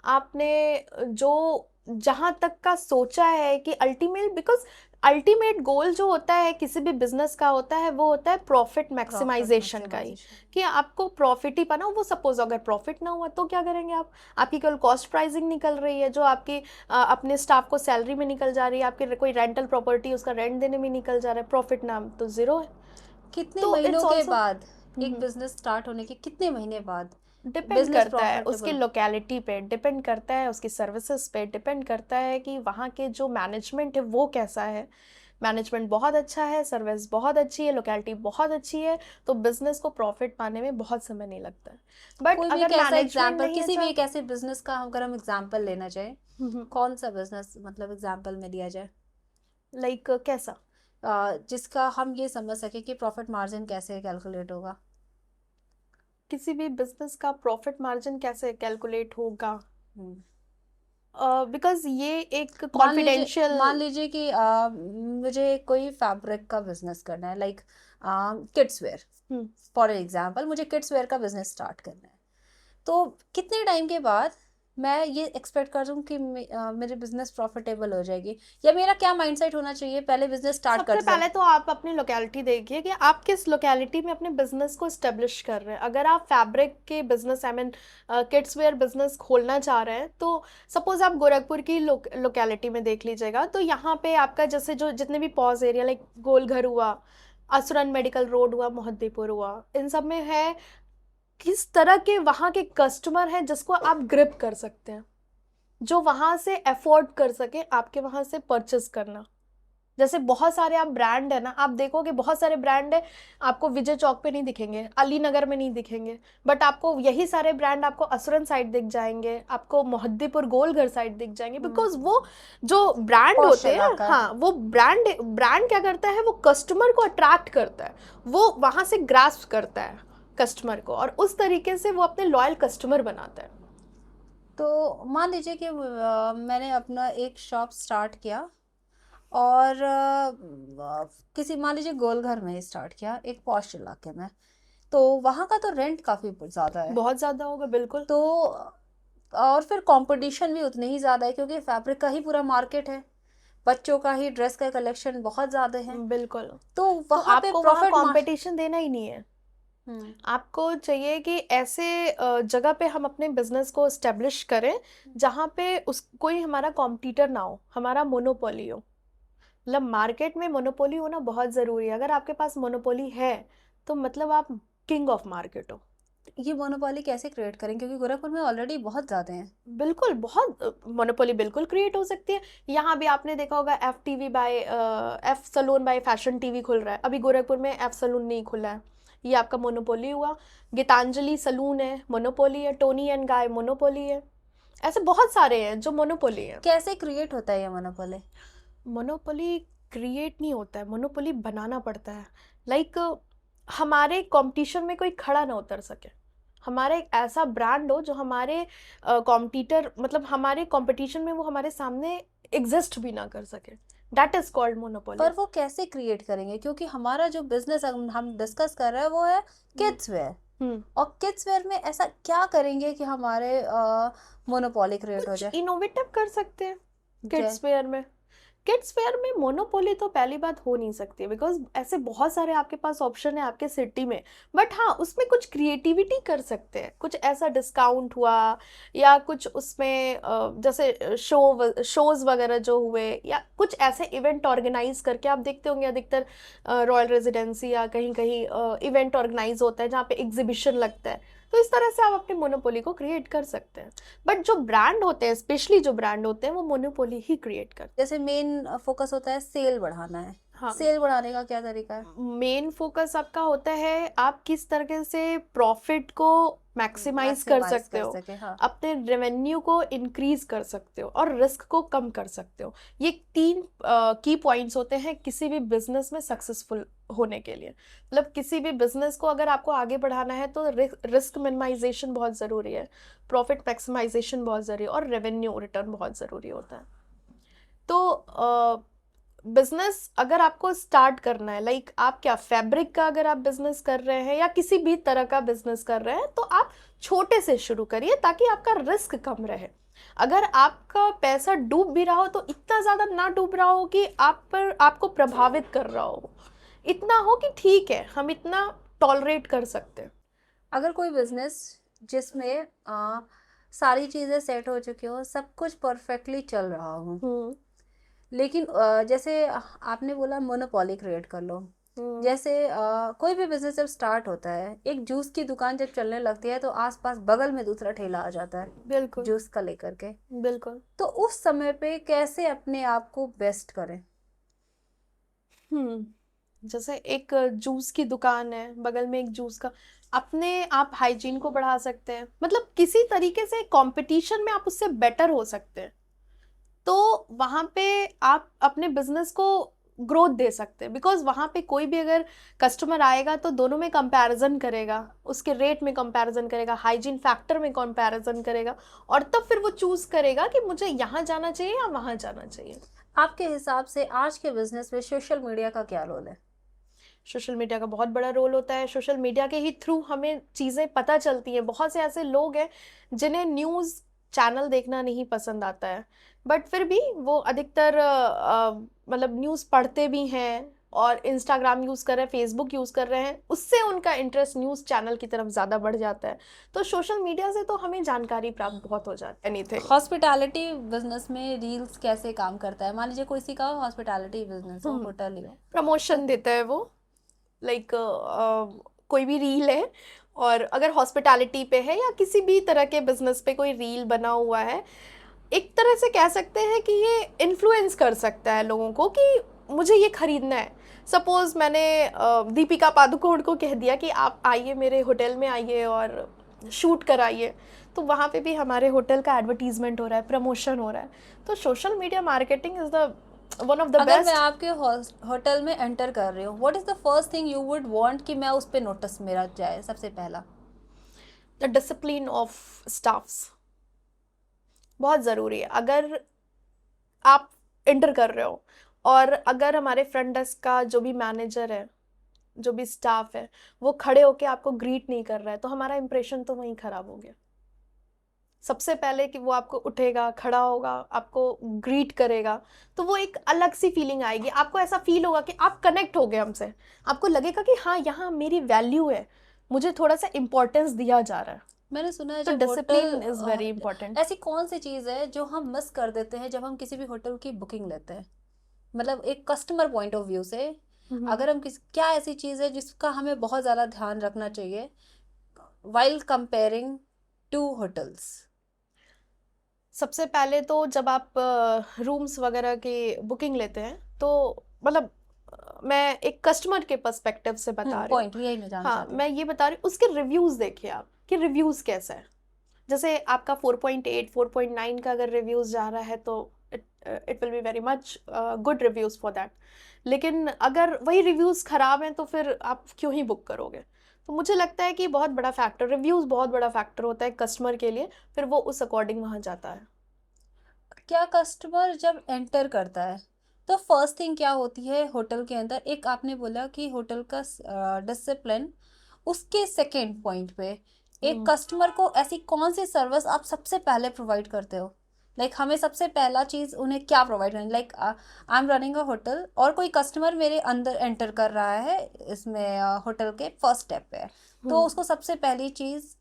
आपने जो जहाँ तक का सोचा है कि अल्टीमेट, बिकॉज अल्टीमेट गोल जो होता है किसी भी बिजनेस का होता है, वो होता है प्रॉफिट प्रॉफिट मैक्सिमाइजेशन का ही, मैक्सिमाइजेशन। कि आपको प्रॉफिट ही पाना हो। वो सपोज अगर प्रॉफिट ना हुआ तो क्या करेंगे आप? आपकी केवल कॉस्ट प्राइसिंग निकल रही है, जो आपकी अपने स्टाफ को सैलरी में निकल जा रही है, आपके कोई रेंटल प्रॉपर्टी उसका रेंट देने में निकल जा रहा है, प्रॉफिट नाम तो जीरो है। कितने तो महीनों इट्स के ऑल्सो बाद, एक बिजनेस स्टार्ट होने के कितने महीने बाद डिपेंड बिजनेस करता है उसकी प्रॉफिटेबल? लोकेलिटी पे, डिपेंड करता है उसकी सर्विसेज पे, डिपेंड करता है कि वहाँ के जो मैनेजमेंट है वो कैसा है। मैनेजमेंट बहुत अच्छा है, सर्विस बहुत अच्छी है, लोकेलिटी बहुत अच्छी है, तो बिजनेस को प्रॉफिट पाने में बहुत समय नहीं लगता है। बट कोई भी एक अगर ऐसा मैनेजमेंट एग्जाम्पल, नहीं किसी भी अच्छा। एक ऐसे बिजनेस का अगर हम एग्जाम्पल लेना चाहें, कौन सा बिजनेस मतलब एग्जाम्पल में लिया जाए लाइक कैसा? जिसका हम ये समझ सके कि प्रॉफिट मार्जिन कैसे कैलकुलेट होगा? किसी भी बिजनेस का प्रॉफिट मार्जिन कैसे कैलकुलेट होगा? हम्म। बिकॉज ये एक कॉन्फिडेंशियल। मान लीजिए कि मुझे कोई फैब्रिक का बिजनेस करना है, like kids where. For example मुझे किड्स वेयर का बिजनेस स्टार्ट करना है, तो कितने टाइम के बाद मैं ये एक्सपेक्ट कर दूं कि मेरी बिजनेस प्रॉफिटेबल हो जाएगी, या मेरा क्या माइंडसेट होना चाहिए पहले बिजनेस स्टार्ट सबसे करते समय? पहले तो आप अपनी लोकेलिटी देखिए कि आप किस लोकेलिटी में अपने बिजनेस को इस्टेब्लिश कर रहे हैं। अगर आप फैब्रिक के business, I mean kids where business खोलना चाह रहे हैं, तो सपोज आप गोरखपुर की लोकेलिटी में देख लीजिएगा, तो यहाँ पे आपका जैसे जो जितने भी पॉज एरिया लाइक गोलघर हुआ, असुरन मेडिकल रोड हुआ, मोहद्दीपुर हुआ, इन सब में है किस तरह के वहाँ के कस्टमर हैं जिसको आप ग्रिप कर सकते हैं, जो वहाँ से अफोर्ड कर सके आपके वहाँ से परचेस करना। जैसे बहुत सारे आप ब्रांड है ना, आप देखोगे बहुत सारे ब्रांड है, आपको विजय चौक पे नहीं दिखेंगे, अली नगर में नहीं दिखेंगे, बट आपको यही सारे ब्रांड आपको असुरन साइड दिख जाएंगे, आपको मोहद्दीपुर गोलघर साइड दिख जाएंगे। बिकॉज वो जो ब्रांड पॉश होते हैं, इलाका है। हाँ, वो ब्रांड ब्रांड क्या करता है, वो कस्टमर को अट्रैक्ट करता है, वो वहां से ग्रास्प करता है कस्टमर को, और उस तरीके से वो अपने लॉयल कस्टमर बनाता है। तो मान लीजिए कि मैंने अपना एक शॉप स्टार्ट किया और किसी, मान लीजिए गोलघर में स्टार्ट किया एक पॉश इलाके में, तो वहाँ का तो रेंट काफ़ी ज़्यादा है। बहुत ज्यादा होगा, बिल्कुल। तो और फिर कंपटीशन भी उतने ही ज़्यादा है, क्योंकि फैब्रिक का ही पूरा मार्केट है, बच्चों का ही ड्रेस का कलेक्शन बहुत ज़्यादा है। बिल्कुल। तो तो वहाँ पे आपको वहाँ प्रॉफिट कंपटीशन देना ही नहीं है। आपको चाहिए कि ऐसे जगह पे हम अपने बिजनेस को एस्टेब्लिश करें जहाँ पे उस कोई हमारा कॉम्पिटिटर ना हो, हमारा मोनोपोली हो। मतलब मार्केट में मोनोपोली होना बहुत ज़रूरी है। अगर आपके पास मोनोपोली है तो मतलब आप किंग ऑफ मार्केट हो। ये मोनोपोली कैसे क्रिएट करें, क्योंकि गोरखपुर में ऑलरेडी बहुत ज़्यादा हैं। बिल्कुल, बहुत मोनोपोली बिल्कुल क्रिएट हो सकती है। यहाँ भी आपने देखा होगा F salon by fashion TV खुल रहा है, अभी गोरखपुर में एफ सलून नहीं खुला है, ये आपका मोनोपोली हुआ। गीतांजलि सलून है, मोनोपोली है। टोनी एंड गाय, मोनोपोली है। ऐसे बहुत सारे हैं जो मोनोपोली है। कैसे क्रिएट होता है ये मोनोपोली? मोनोपोली क्रिएट नहीं होता है, मोनोपोली बनाना पड़ता है। लाइक हमारे कंपटीशन में कोई खड़ा ना उतर सके, हमारा एक ऐसा ब्रांड हो जो हमारे कॉम्पिटिटर, मतलब हमारे कंपटीशन में वो हमारे सामने एग्जिस्ट भी ना कर सके, दैट इज कॉल्ड मोनोपोली। पर वो कैसे क्रिएट करेंगे, क्योंकि हमारा जो बिजनेस हम डिस्कस कर रहे हैं वो है किड्स वेयर, और किड्स वेयर में ऐसा क्या करेंगे कि हमारे मोनोपोली क्रिएट हो जाए? इनोवेटिव कर सकते हैं जय- किड्स वेयर में। किड्स वेयर में मोनोपोली तो पहली बात हो नहीं सकती, बिकॉज ऐसे बहुत सारे आपके पास ऑप्शन है आपके सिटी में। बट हाँ, उसमें कुछ क्रिएटिविटी कर सकते हैं, कुछ ऐसा डिस्काउंट हुआ या कुछ उसमें जैसे शोज वगैरह जो हुए, या कुछ ऐसे इवेंट ऑर्गेनाइज करके। आप देखते होंगे अधिकतर रॉयल रेजिडेंसी या कहीं कहीं इवेंट ऑर्गेनाइज होता है जहाँ पे एग्जीबिशन लगता है, तो इस तरह से आप अपने मोनोपोली को क्रिएट कर सकते हैं। बट जो ब्रांड होते हैं, स्पेशली जो ब्रांड होते हैं, वो मोनोपोली ही क्रिएट करते जैसे मेन फोकस होता है सेल बढ़ाना है, हैं। हाँ, सेल बढ़ाने का क्या तरीका है? मेन फोकस आपका होता है आप किस तरह से प्रॉफिट को मैक्सिमाइज कर Maximize सकते हो, सके, हाँ। अपने रेवेन्यू को इंक्रीज कर सकते हो और रिस्क को कम कर सकते हो। ये 3 की पॉइंट्स होते हैं किसी भी बिजनेस में सक्सेसफुल होने के लिए। मतलब किसी भी बिजनेस को अगर आपको आगे बढ़ाना है तो रिस्क मिनिमाइजेशन बहुत ज़रूरी है, प्रॉफिट मैक्सिमाइजेशन बहुत ज़रूरी है, और रेवेन्यू रिटर्न बहुत ज़रूरी होता है। तो बिजनेस अगर आपको स्टार्ट करना है, लाइक आप क्या फैब्रिक का अगर आप बिजनेस कर रहे हैं या किसी भी तरह का बिजनेस कर रहे हैं, तो आप छोटे से शुरू करिए ताकि आपका रिस्क कम रहे। अगर आपका पैसा डूब भी रहा हो तो इतना ज़्यादा ना डूब रहा हो कि आप पर आपको प्रभावित कर रहा हो, इतना हो कि ठीक है हम इतना टॉलरेट कर सकते हैं। अगर कोई बिजनेस जिसमें सारी चीज़ें सेट हो चुकी हो, सब कुछ परफेक्टली चल रहा हो, लेकिन जैसे आपने बोला मोनोपोली क्रिएट कर लो, जैसे कोई भी बिजनेस जब स्टार्ट होता है, एक जूस की दुकान जब चलने लगती है तो आसपास बगल में दूसरा ठेला आ जाता है बिल्कुल जूस का लेकर के। बिल्कुल। तो उस समय पे कैसे अपने आप को बेस्ट करें? जैसे एक जूस की दुकान है, बगल में एक जूस का, अपने आप हाइजीन को बढ़ा सकते हैं, मतलब किसी तरीके से कंपटीशन में आप उससे बेटर हो सकते हैं, तो वहाँ पे आप अपने बिजनेस को ग्रोथ दे सकते हैं। बिकॉज वहाँ पे कोई भी अगर कस्टमर आएगा तो दोनों में कंपैरिजन करेगा, उसके रेट में कंपैरिजन करेगा, हाइजीन फैक्टर में कंपैरिजन करेगा, और तब फिर वो चूज करेगा कि मुझे यहाँ जाना चाहिए या वहाँ जाना चाहिए। आपके हिसाब से आज के बिजनेस में सोशल मीडिया का क्या रोल है? सोशल मीडिया का बहुत बड़ा रोल होता है। सोशल मीडिया के ही थ्रू हमें चीज़ें पता चलती हैं। बहुत से ऐसे लोग हैं जिन्हें न्यूज़ चैनल देखना नहीं पसंद आता है, बट फिर भी वो अधिकतर मतलब न्यूज़ पढ़ते भी हैं और इंस्टाग्राम यूज़ कर रहे हैं, फेसबुक यूज़ कर रहे हैं, उससे उनका इंटरेस्ट न्यूज़ चैनल की तरफ ज़्यादा बढ़ जाता है। तो सोशल मीडिया से तो हमें जानकारी प्राप्त बहुत हो जाती है। एनीथिंग। हॉस्पिटैलिटी बिजनेस में रील्स कैसे काम करता है? मान लीजिए कोई सी का हॉस्पिटैलिटी बिजनेस हो, होटल ही हो, प्रमोशन देता है वो, लाइक कोई भी रील है और अगर हॉस्पिटैलिटी पे है या किसी भी तरह के बिजनेस पे कोई रील बना हुआ है, एक तरह से कह सकते हैं कि ये इन्फ्लुएंस कर सकता है लोगों को कि मुझे ये खरीदना है। सपोज मैंने दीपिका पादुकोण को कह दिया कि आप आइए मेरे होटल में आइए और शूट कराइए, तो वहाँ पे भी हमारे होटल का एडवर्टीजमेंट हो रहा है, प्रमोशन हो रहा है। तो social media marketing is the one of the अगर मैं बेस्ट। आपके होटल में एंटर कर रही हूँ, what is the first thing you would want कि मैं उस पे नोटिस मेरा जाए सबसे पहला? द डिसिप्लिन ऑफ स्टाफ्स बहुत ज़रूरी है। अगर आप इंटर कर रहे हो और अगर हमारे फ्रंट डेस्क का जो भी मैनेजर है, जो भी स्टाफ है, वो खड़े होके आपको ग्रीट नहीं कर रहा है, तो हमारा इंप्रेशन तो वहीं खराब हो गया। सबसे पहले कि वो आपको उठेगा, खड़ा होगा, आपको ग्रीट करेगा, तो वो एक अलग सी फीलिंग आएगी। आपको ऐसा फील होगा कि आप कनेक्ट हो गए हमसे, आपको लगेगा कि हाँ यहाँ मेरी वैल्यू है, मुझे थोड़ा सा इम्पोर्टेंस दिया जा रहा है। मैंने सुना है तो जब discipline is very hotel, important. ऐसी कौन सी चीज़ है जो हम मिस कर देते हैं जब हम किसी भी होटल की बुकिंग लेते हैं? मतलब एक कस्टमर पॉइंट ऑफ व्यू से अगर हम क्या ऐसी चीज़ है जिसका हमें बहुत ज़्यादा ध्यान रखना चाहिए while comparing two hotels? सबसे पहले तो जब आप रूम्स वगैरह की बुकिंग लेते हैं तो मतलब मैं एक कस्टमर के पर्सपेक्टिव से बता रही हूँ। पॉइंट यही मैं जानना हाँ, चाहती हूँ। मैं ये बता रही हूँ, उसके रिव्यूज़ देखिए आप कि रिव्यूज़ कैसा है। जैसे आपका 4.8 4.9 का अगर रिव्यूज़ जा रहा है तो it will be very much good reviews for that. लेकिन अगर वही रिव्यूज़ ख़राब हैं तो फिर आप क्यों ही बुक करोगे। तो मुझे लगता है कि बहुत बड़ा फैक्टर, रिव्यूज़ बहुत बड़ा फैक्टर होता है कस्टमर के लिए, फिर वो उस अकॉर्डिंग वहाँ जाता है। क्या कस्टमर जब एंटर करता है तो फर्स्ट थिंग क्या होती है होटल के अंदर? एक आपने बोला कि होटल का डिसिप्लिन, उसके सेकंड पॉइंट पे एक कस्टमर को ऐसी कौन सी सर्विस आप सबसे पहले प्रोवाइड करते हो? लाइक हमें सबसे पहला चीज़ उन्हें क्या प्रोवाइड करनी? Like I am running a hotel और कोई कस्टमर मेरे अंदर एंटर कर रहा है इसमें होटल के फर्स्ट स्टेप पे है, तो उसको सबसे पहली चीज़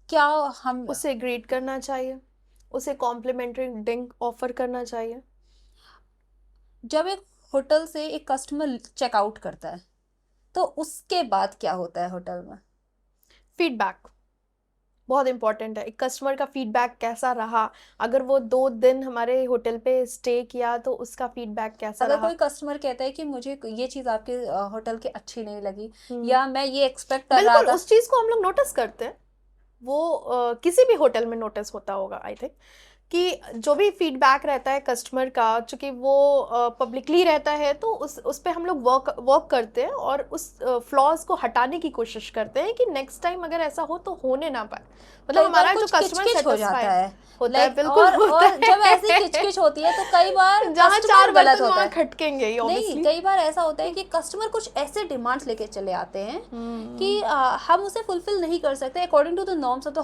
क्या हम उसे ग्रीट करना चाहिए, उसे कॉम्प्लीमेंट्री ड्रिंक ऑफर करना चाहिए। जब एक होटल से एक कस्टमर चेकआउट करता है तो उसके बाद क्या होता है होटल में? फीडबैक बहुत इंपॉर्टेंट है। एक कस्टमर का फीडबैक कैसा रहा, अगर वो 2 दिन हमारे होटल पे स्टे किया तो उसका फीडबैक कैसा अगर रहा। कोई कस्टमर कहता है कि मुझे ये चीज़ आपके होटल की अच्छी नहीं लगी हम्म, या मैं ये एक्सपेक्ट कर रहा बिल्कुल था। उस चीज़ को हम लोग नोटिस करते हैं। वो किसी भी होटल में नोटिस होता होगा आई थिंक, कि जो भी फीडबैक रहता है कस्टमर का, चूंकि वो पब्लिकली रहता है तो उस पे हम लोग वर्क वर्क करते हैं और उस फ्लॉज को हटाने की कोशिश करते हैं कि नेक्स्ट टाइम अगर ऐसा हो तो होने ना पाए। मतलब कई बार हमारा जो कुछ कस्टमर किचकिच हो जाता सेटिस्फाई है, होता है, बिल्कुल और होता जब ऐसी है। किचकिच होती है तो कई बार जहाँ कस्टमर चार गलत बर्तन होता वहाँ है। खटकेंगे ही नहीं, ऑब्वियसली। कई बार ऐसा होता है कि कस्टमर कुछ ऐसे डिमांड्स लेके चले आते हैं कि हम उसे फुलफिल नहीं कर सकते according to the norms of the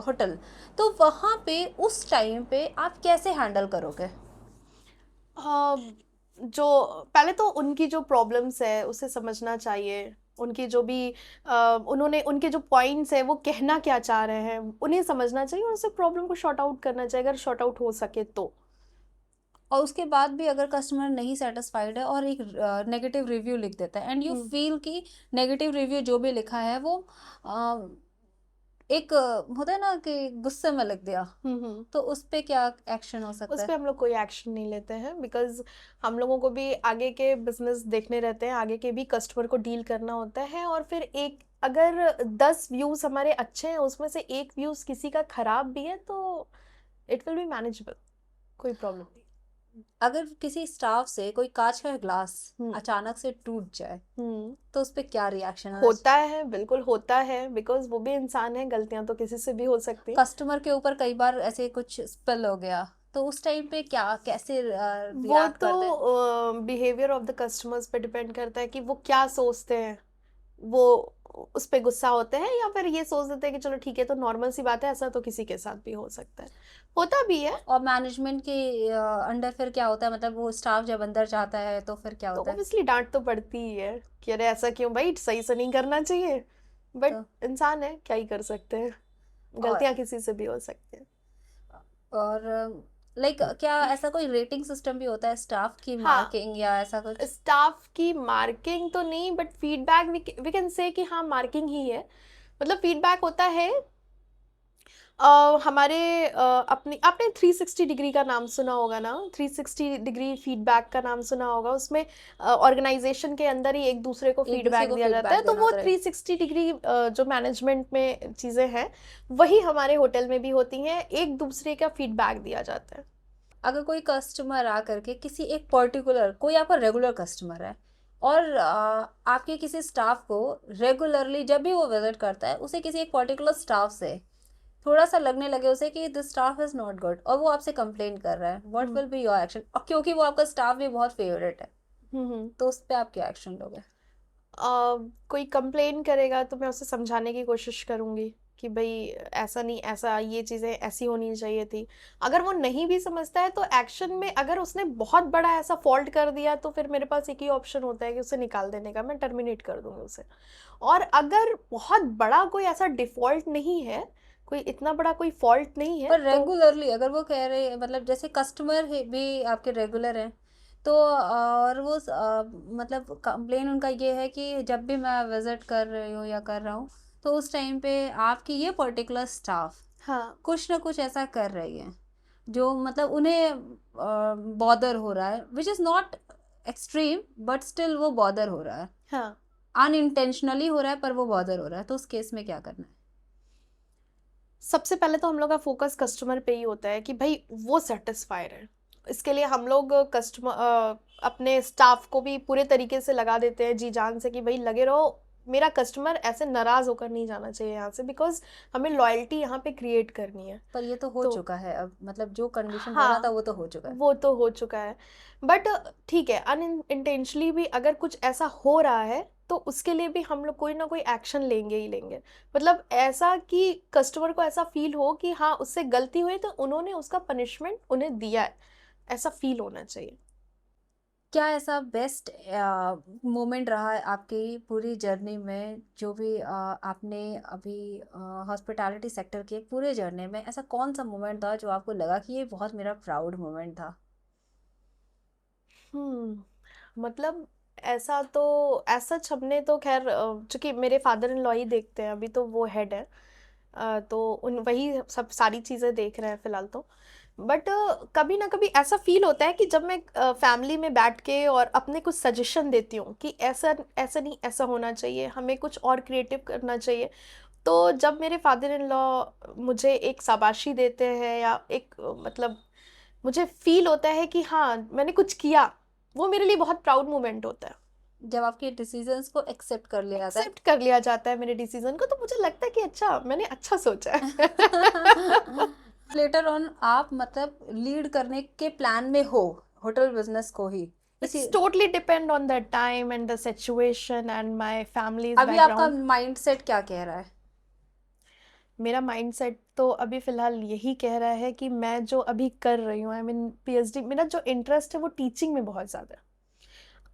hotel, तो वहाँ पे उस टाइम पे आप कैसे हैंडल करोगे? जो पहले तो उनकी जो प्रॉब्लम्स है उसे समझना चाहिए। उनकी जो भी उन्होंने उनके जो पॉइंट्स है वो कहना क्या चाह रहे हैं उन्हें समझना चाहिए और उसे प्रॉब्लम को शॉर्ट आउट करना चाहिए अगर शॉर्ट आउट हो सके तो। और उसके बाद भी अगर कस्टमर नहीं सेटिस्फाइड है और एक नेगेटिव रिव्यू लिख देता है एंड यू फील कि नेगेटिव रिव्यू जो भी लिखा है वो एक होता है ना कि गुस्से में लिख दिया, हम्म। तो उस पे क्या एक्शन हो सकता उस है? पर हम लोग कोई एक्शन नहीं लेते हैं, बिकॉज हम लोगों को भी आगे के बिजनेस देखने रहते हैं, आगे के भी कस्टमर को डील करना होता है। और फिर एक अगर 10 व्यूज हमारे अच्छे हैं उसमें से एक व्यूज किसी का खराब भी है तो इट विल बी मैनेजेबल, कोई प्रॉब्लम नहीं। अगर किसी स्टाफ से कोई कांच का ग्लास हम्म अचानक से टूट जाए तो उस पे क्या रिएक्शन होना होता है, बिल्कुल होता है, बिकॉज वो भी इंसान है, गलतियां तो किसी से भी हो सकती हैं। कस्टमर के ऊपर कई बार ऐसे कुछ स्पिल हो गया तो उस टाइम पे क्या कैसे वो रिएक्ट तो करते हैं? बिहेवियर ऑफ द कस्टमर्स पे डिपेंड करता है कि वो क्या सोचते हैं। वो उस पे गुस्सा होते हैं या फिर ये सोच देते हैं कि चलो ठीक है, तो नॉर्मल सी बात है, ऐसा तो किसी के साथ भी हो सकता है, होता भी है। और मैनेजमेंट के अंडर फिर क्या होता है, मतलब वो स्टाफ जब अंदर जाता है तो फिर क्या तो होता है? ऑब्वियसली डांट तो पड़ती ही है कि अरे ऐसा क्यों भाई, सही से नहीं करना चाहिए, बट तो इंसान है, क्या ही कर सकते हैं, और गलतियां किसी से भी हो सकती हैं। और लाइक क्या ऐसा कोई रेटिंग सिस्टम भी होता है, स्टाफ की हाँ, मार्किंग या ऐसा कुछ? स्टाफ की मार्किंग तो नहीं, बट फीडबैक वी कैन से कि हाँ मार्किंग ही है। मतलब फीडबैक होता है हमारे अपनी, आपने 360 डिग्री का नाम सुना होगा ना, 360 डिग्री फीडबैक का नाम सुना होगा। उसमें ऑर्गेनाइजेशन के अंदर ही एक दूसरे को एक दूसरे फीडबैक को दिया जाता है, फीडबैक तो देना वो होता है। 360 डिग्री जो मैनेजमेंट में चीज़ें हैं वही हमारे होटल में भी होती हैं, एक दूसरे का फीडबैक दिया जाता है। अगर कोई कस्टमर आ करके किसी एक पर्टिकुलर, कोई आपका रेगुलर कस्टमर है और आपके किसी स्टाफ को रेगुलरली जब भी वो विजिट करता है उसे किसी एक पर्टिकुलर स्टाफ से थोड़ा सा लगने लगे उसे कि this staff is not good और वो आपसे कंप्लेन कर रहा है, what will be your action? और क्योंकि वो आपका स्टाफ भी बहुत फेवरेट है हम्म तो उस पर आप क्या एक्शन लोगे? कोई कंप्लेन करेगा तो मैं उसे समझाने की कोशिश करूंगी कि भाई ऐसा नहीं, ऐसा ये चीज़ें ऐसी होनी चाहिए थी। अगर वो नहीं भी समझता है तो एक्शन में अगर उसने बहुत बड़ा ऐसा फॉल्ट कर दिया तो फिर मेरे पास एक ही ऑप्शन होता है कि उसे निकाल देने का, मैं टर्मिनेट कर दूंगी उसे। और अगर बहुत बड़ा कोई ऐसा डिफॉल्ट नहीं है, कोई इतना बड़ा कोई फॉल्ट नहीं है पर तो रेगुलरली अगर वो कह रहे हैं, मतलब जैसे कस्टमर भी आपके रेगुलर हैं तो और वो मतलब कंप्लेन उनका ये है कि जब भी मैं विजिट कर रही हूँ या कर रहा हूँ, तो उस टाइम पे आपकी ये पर्टिकुलर स्टाफ हाँ कुछ ना कुछ ऐसा कर रही है जो मतलब उन्हें बॉदर हो रहा है, which is not extreme but still वो बॉदर हो रहा है, हाँ। अनइंटेंशनली हो रहा है पर वो बॉदर हो रहा है, तो उस केस में क्या करना है? सबसे पहले तो हम लोग का फोकस कस्टमर पे ही होता है कि भाई वो सेटिस्फाइड है। इसके लिए हम लोग कस्टमर अपने स्टाफ को भी पूरे तरीके से लगा देते हैं जी जान से कि भाई लगे रहो, मेरा कस्टमर ऐसे नाराज होकर नहीं जाना चाहिए यहाँ से, बिकॉज हमें लॉयल्टी यहाँ पे क्रिएट करनी है। पर ये तो हो तो चुका है अब, मतलब जो कंडीशन बना था हाँ, वो तो हो चुका है। वो तो हो चुका है। बट ठीक है, अनइंटेंशनली भी अगर कुछ ऐसा हो रहा है तो उसके लिए भी हम लोग कोई ना कोई एक्शन लेंगे ही लेंगे। मतलब ऐसा कि कस्टमर को ऐसा फील हो कि हाँ उससे गलती हुई तो उन्होंने उसका पनिशमेंट उन्हें दिया है, ऐसा फील होना चाहिए। क्या ऐसा बेस्ट मोमेंट रहा है आपकी पूरी जर्नी में, जो भी आपने अभी हॉस्पिटैलिटी सेक्टर के पूरे जर्नी में, ऐसा कौन सा मोमेंट था जो आपको लगा कि ये बहुत मेरा प्राउड मोमेंट था? मतलब ऐसा तो, ऐसा हमने तो खैर चूंकि मेरे फादर इन लॉ ही देखते हैं, अभी तो वो हेड है, तो उन वही सब सारी चीज़ें देख रहे हैं फिलहाल तो। बट कभी ना कभी ऐसा फील होता है कि जब मैं फैमिली में बैठ के और अपने कुछ सजेशन देती हूँ कि ऐसा ऐसा नहीं, ऐसा होना चाहिए, हमें कुछ और क्रिएटिव करना चाहिए। तो जब मेरे फादर इन लॉ मुझे एक शाबाशी देते हैं या एक मतलब मुझे फील होता है कि हाँ मैंने कुछ किया, वो मेरे लिए बहुत प्राउड मोमेंट होता है। जब आपके डिसीजंस को एक्सेप्ट कर लिया जाता एक्सेप्ट कर लिया जाता है मेरे डिसीजन को, तो मुझे लगता है कि अच्छा मैंने अच्छा सोचा है। है। लेटर ऑन आप मतलब लीड करने के प्लान में हो होटल बिजनेस को ही, इसी it's totally depend on the time and the situation and my families अभी आपका बैकग्राउंड। माइंडसेट क्या कह रहा है? मेरा माइंडसेट तो अभी फ़िलहाल यही कह रहा है कि मैं जो अभी कर रही हूँ, आई मीन पीएचडी, मेरा जो इंटरेस्ट है वो टीचिंग में बहुत ज़्यादा है।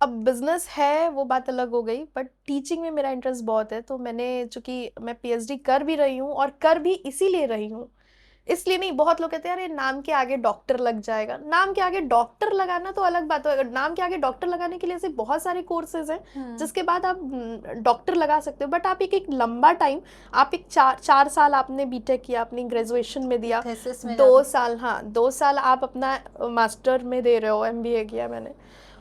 अब बिजनेस है वो बात अलग हो गई, बट टीचिंग में मेरा इंटरेस्ट बहुत है। तो मैंने, चूंकि मैं पीएचडी कर भी रही हूँ और कर भी इसीलिए रही हूँ, इसलिए नहीं, बहुत लोग कहते हैं अरे नाम के आगे डॉक्टर लग जाएगा, नाम के आगे डॉक्टर लगाना तो अलग बात है। नाम के आगे डॉक्टर लगाने के लिए ऐसे बहुत सारे कोर्सेज हैं जिसके बाद आप डॉक्टर लगा सकते हो। बट आप एक लंबा टाइम, आप एक 4 साल आपने बीटेक किया, अपनी ग्रेजुएशन में दिया, थेसिस में दो जाके साल हाँ 2 साल आप अपना मास्टर में दे रहे हो, एमबीए किया मैंने,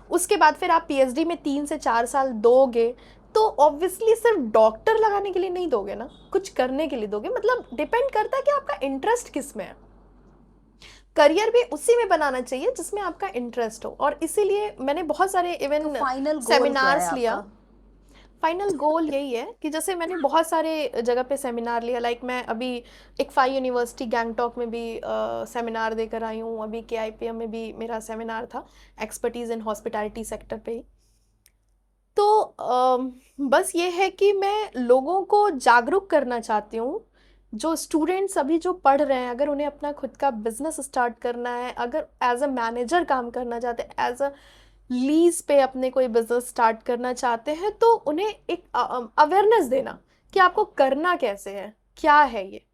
उसके बाद फिर आप पीएचडी में 3 से 4 साल दोगे, तो ऑब्वियसली सिर्फ डॉक्टर लगाने के लिए नहीं दोगे ना, कुछ करने के लिए दोगे। मतलब डिपेंड करता है कि आपका इंटरेस्ट किस में है। करियर भी उसी में बनाना चाहिए जिसमें आपका इंटरेस्ट हो, और इसीलिए मैंने बहुत सारे तो इवन फाइनल गोल क्या है सेमिनार्स लिया। आपका? फाइनल गोल यही है कि जैसे मैंने बहुत सारे जगह पे सेमिनार लिया, लाइक मैं अभी इक्फा यूनिवर्सिटी गैंगटॉक में भी सेमिनार देकर आई हूँ, अभी केआईपीएम में भी मेरा सेमिनार था, एक्सपर्टीज इन हॉस्पिटैलिटी सेक्टर पे ही। तो बस ये है कि मैं लोगों को जागरूक करना चाहती हूँ, जो स्टूडेंट्स अभी जो पढ़ रहे हैं, अगर उन्हें अपना खुद का बिजनेस स्टार्ट करना है, अगर एज अ मैनेजर काम करना चाहते हैं, एज अ लीज पे अपने कोई बिजनेस स्टार्ट करना चाहते हैं, तो उन्हें एक अवेयरनेस देना कि आपको करना कैसे है, क्या है ये,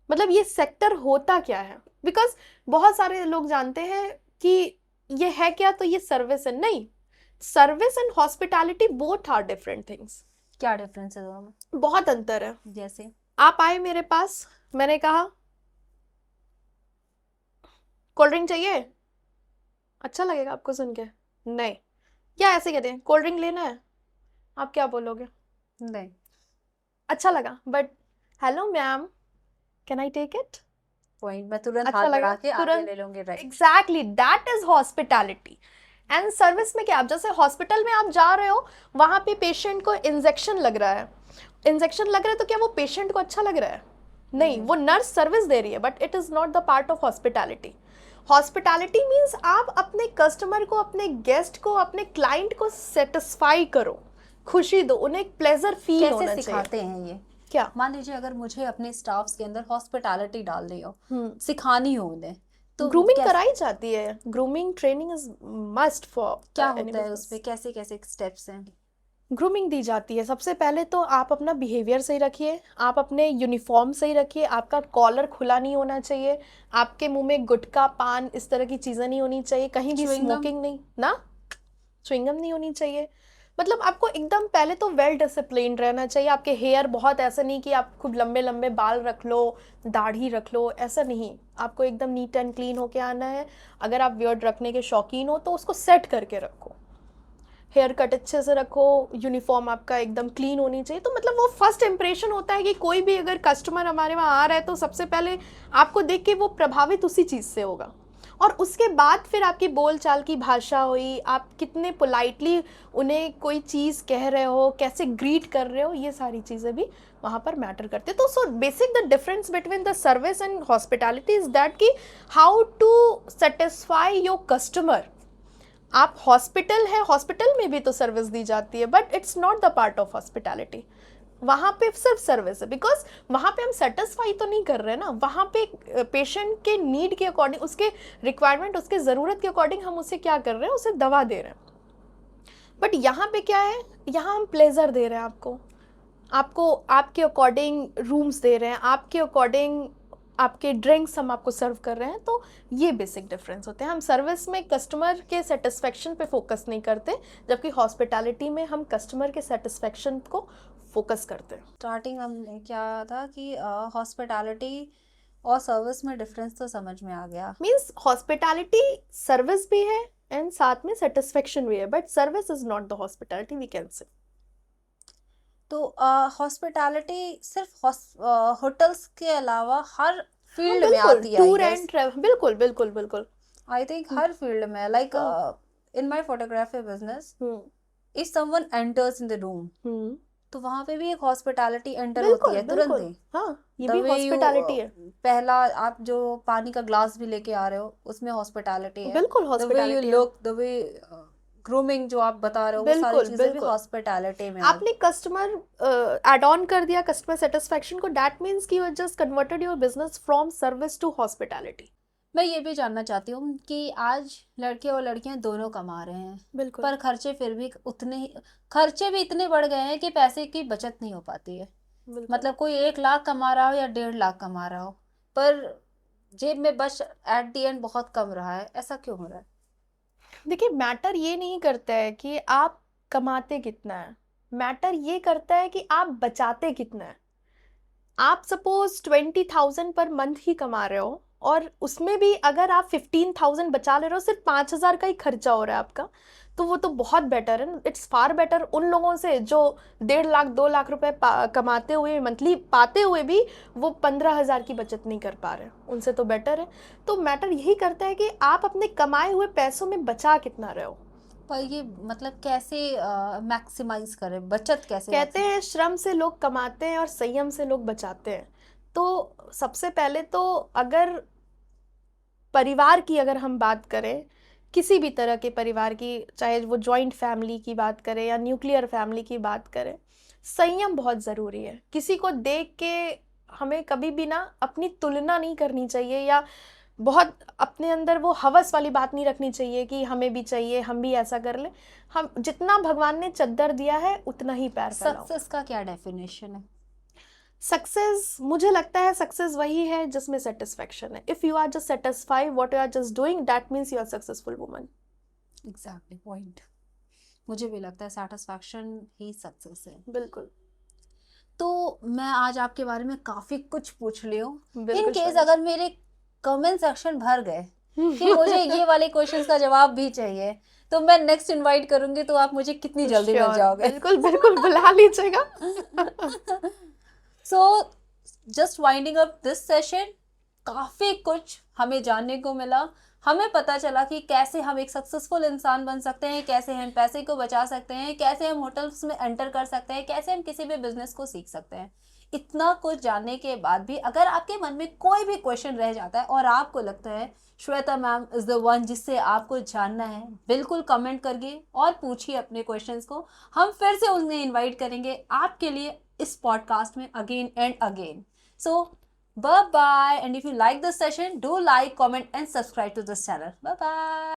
मतलब ये सेक्टर होता क्या है। बिकॉज बहुत सारे लोग जानते हैं कि ये है क्या, तो ये सर्विस है, नहीं, service and hospitality both are different things. क्या डिफरेंस है दोनों में? बहुत अंतर है। जैसे आप आए मेरे पास, मैंने कहा कोल्ड ड्रिंक चाहिए, अच्छा लगेगा आपको सुन के? नहीं। क्या ऐसे कहते हैं कोल्ड ड्रिंक लेना है, आप क्या बोलोगे? नहीं, अच्छा लगा, but hello ma'am, can I take it? Point मैं तुरंत अच्छा हाथ लगा बढ़ा के आगे तुरंत, ले लूंगी, right? Exactly that is hospitality. And service में क्या, आप जैसे हॉस्पिटल में आप जा रहे हो, वहां पे पेशेंट को इंजेक्शन लग रहा है, इंजेक्शन लग रहा है, तो क्या वो पेशेंट को अच्छा लग रहा है? नहीं, वो नर्स सर्विस दे रही है, but it is not the part of hospitality. Hospitality means आप अपने कस्टमर को, अपने गेस्ट को, अपने क्लाइंट को सेटिस्फाई करो, खुशी दो, उन्हें एक प्लेजर फील कैसे होना चाहिए। सिखाते हैं ये? क्या? मान लीजिए अगर मुझे अपने स्टाफ्स के अंदर हॉस्पिटैलिटी डालनी हो, सिखानी हो उन्हें, तो ग्रूमिंग कैसे, कराई जाती है, grooming training is must for क्या एनी होता है उस पे, बिजनेस। कैसे कैसे स्टेप्स हैं? ग्रूमिंग दी जाती है। सबसे पहले तो आप अपना बिहेवियर सही रखिए, आप अपने यूनिफॉर्म सही रखिए, आपका कॉलर खुला नहीं होना चाहिए, आपके मुंह में गुटखा पान इस तरह की चीज़ें नहीं होनी चाहिए, कहीं भी च्युइंगम। स्मोकिंग नहीं ना, च्युइंगम नहीं होनी चाहिए। मतलब आपको एकदम पहले तो वेल डिसिप्लिन्ड रहना चाहिए। आपके हेयर बहुत ऐसा नहीं कि आप खूब लंबे लंबे बाल रख लो, दाढ़ी रख लो, ऐसा नहीं। आपको एकदम नीट एंड क्लीन होके आना है। अगर आप बियर्ड रखने के शौकीन हो तो उसको सेट करके रखो, हेयर कट अच्छे से रखो, यूनिफॉर्म आपका एकदम क्लीन होनी चाहिए। तो मतलब वो फर्स्ट इंप्रेशन होता है कि कोई भी अगर कस्टमर हमारे वहाँ आ रहा है तो सबसे पहले आपको देख के वो प्रभावित उसी चीज़ से होगा। और उसके बाद फिर आपकी बोलचाल की भाषा हुई, आप कितने पोलाइटली उन्हें कोई चीज़ कह रहे हो, कैसे ग्रीट कर रहे हो, ये सारी चीज़ें भी वहाँ पर मैटर करते हैं। तो so basic the difference between the service and hospitality is that कि how to satisfy your customer. आप हॉस्पिटल है, हॉस्पिटल में भी तो सर्विस दी जाती है, but it's not the part of hospitality. वहाँ पे सिर्फ सर्विस है, बिकॉज वहाँ पे हम सेटिस्फाई तो नहीं कर रहे ना, वहाँ पे पेशेंट के नीड के अकॉर्डिंग, उसके रिक्वायरमेंट, उसके ज़रूरत के अकॉर्डिंग हम उसे क्या कर रहे हैं, उसे दवा दे रहे हैं। बट यहाँ पे क्या है, यहाँ हम प्लेजर दे रहे हैं आपको, आपको आपके अकॉर्डिंग रूम्स दे रहे हैं, आपके अकॉर्डिंग आपके ड्रिंक्स हम आपको सर्व कर रहे हैं। तो ये बेसिक डिफरेंस होते हैं। हम सर्विस में कस्टमर के सेटिस्फेक्शन पे फोकस नहीं करते, जबकि हॉस्पिटैलिटी में हम कस्टमर के सेटिस्फेक्शन को फोकस करते हैं। स्टार्टिंग हमने क्या था कि हॉस्पिटैलिटी और सर्विस में डिफरेंस तो समझ में आ गया। मीन्स हॉस्पिटैलिटी सर्विस भी है एंड साथ में सेटिस्फेक्शन भी है, but service is not the hospitality, we can say. तो हॉस्पिटैलिटी सिर्फ होटल्स के अलावा हर हाँ फील्ड में बिल्कुल, आती है, I tour guess. And travel, बिल्कुल बिल्कुल बिल्कुल। आई थिंक हर फील्ड में, लाइक हाँ। In my photography business, hmm if someone enters in the room, hmm तो वहां पे भी एक हॉस्पिटैलिटी एंटर होती बिल्कुल है तुरंत बिल्कुल। ही। हाँ, ये द भी वे यू, हॉस्पिटैलिटी है। पहला आप जो पानी का ग्लास भी लेके आ रहे हो उसमें हॉस्पिटैलिटी है। बिल्कुल द वे यू हॉस्पिटैलिटी है। लुक, द वे ग्रूमिंग जो आप बता रहे हो, वो सारी बिल्कुल चीजें भी बिल्कुल। हॉस्पिटैलिटी में आपने कस्टमर एड ऑन कर दिया कस्टमर सेटिस्फेक्शन को, दैट मीन्स कि you have just converted your business from service to hospitality. मैं ये भी जानना चाहती हूँ कि आज लड़के और लड़कियां दोनों कमा रहे हैं, बिल्कुल पर खर्चे फिर भी उतने ही, खर्चे भी इतने बढ़ गए हैं कि पैसे की बचत नहीं हो पाती है। बिल्कुल। मतलब कोई 1 लाख कमा रहा हो या 1.5 लाख कमा रहा हो, पर जेब में बस एट दी एंड बहुत कम रहा है, ऐसा क्यों हो रहा है? देखिए, मैटर ये नहीं करता है कि आप कमाते कितना है, मैटर ये करता है कि आप बचाते कितना है। आप सपोज 20,000 पर मंथ ही कमा रहे हो और उसमें भी अगर आप 15,000 बचा ले रहे हो, सिर्फ 5,000 का ही खर्चा हो रहा है आपका, तो वो तो बहुत बेटर है। इट्स फार बेटर उन लोगों से जो 1.5 लाख 2 लाख रुपए कमाते हुए, मंथली पाते हुए भी वो 15,000 की बचत नहीं कर पा रहे, उनसे तो बेटर है। तो मैटर यही करता है कि आप अपने कमाए हुए पैसों में बचा कितना रहे हो। पर ये मतलब कैसे मैक्सिमाइज करें, बचत कैसे कहते हैं श्रम से लोग कमाते हैं और संयम से लोग बचाते हैं। तो सबसे पहले तो अगर परिवार की अगर हम बात करें, किसी भी तरह के परिवार की, चाहे वो जॉइंट फैमिली की बात करें या न्यूक्लियर फैमिली की बात करें, संयम बहुत ज़रूरी है। किसी को देख के हमें कभी भी ना अपनी तुलना नहीं करनी चाहिए, या बहुत अपने अंदर वो हवस वाली बात नहीं रखनी चाहिए कि हमें भी चाहिए, हम भी ऐसा कर ले। हम जितना भगवान ने चद्दर दिया है उतना ही पैर फैलाओ। सक्सेस का क्या डेफिनेशन है? सक्सेस, मुझे लगता है सक्सेस वही है जिसमें सेटिस्फेक्शन है। If you are just satisfied what you are just doing, that means you are successful woman. Exactly point. मुझे भी लगता है सेटिस्फैक्शन ही सक्सेस है। बिल्कुल तो मैं आज आपके बारे में काफी कुछ पूछ ली हूँ। इन बिल्कुल केस शाबाश। अगर मेरे कमेंट सेक्शन भर गए कि मुझे ये वाले क्वेश्चंस का जवाब भी चाहिए, तो मैं नेक्स्ट इनवाइट करूंगी, तो आप मुझे कितनी जल्दी मिल Sure, जाओगे? बिल्कुल बिल्कुल बुला लीजिएगा। So just winding up this session, काफी कुछ हमें जानने को मिला। हमें पता चला कि कैसे हम एक सक्सेसफुल इंसान बन सकते हैं, कैसे हम पैसे को बचा सकते हैं, कैसे हम होटल्स में एंटर कर सकते हैं, कैसे हम किसी भी बिजनेस को सीख सकते हैं। इतना कुछ जानने के बाद भी अगर आपके मन में कोई भी क्वेश्चन रह जाता है और आपको लगता है Shweta ma'am is the one जिससे आपको जानना है, बिल्कुल कमेंट करिए और पूछिए अपने क्वेश्चंस को। हम फिर से उन्हें इनवाइट करेंगे आपके लिए इस पॉडकास्ट में again and again. So bye bye, and if you like this session, do like, comment and subscribe to this channel. Bye bye.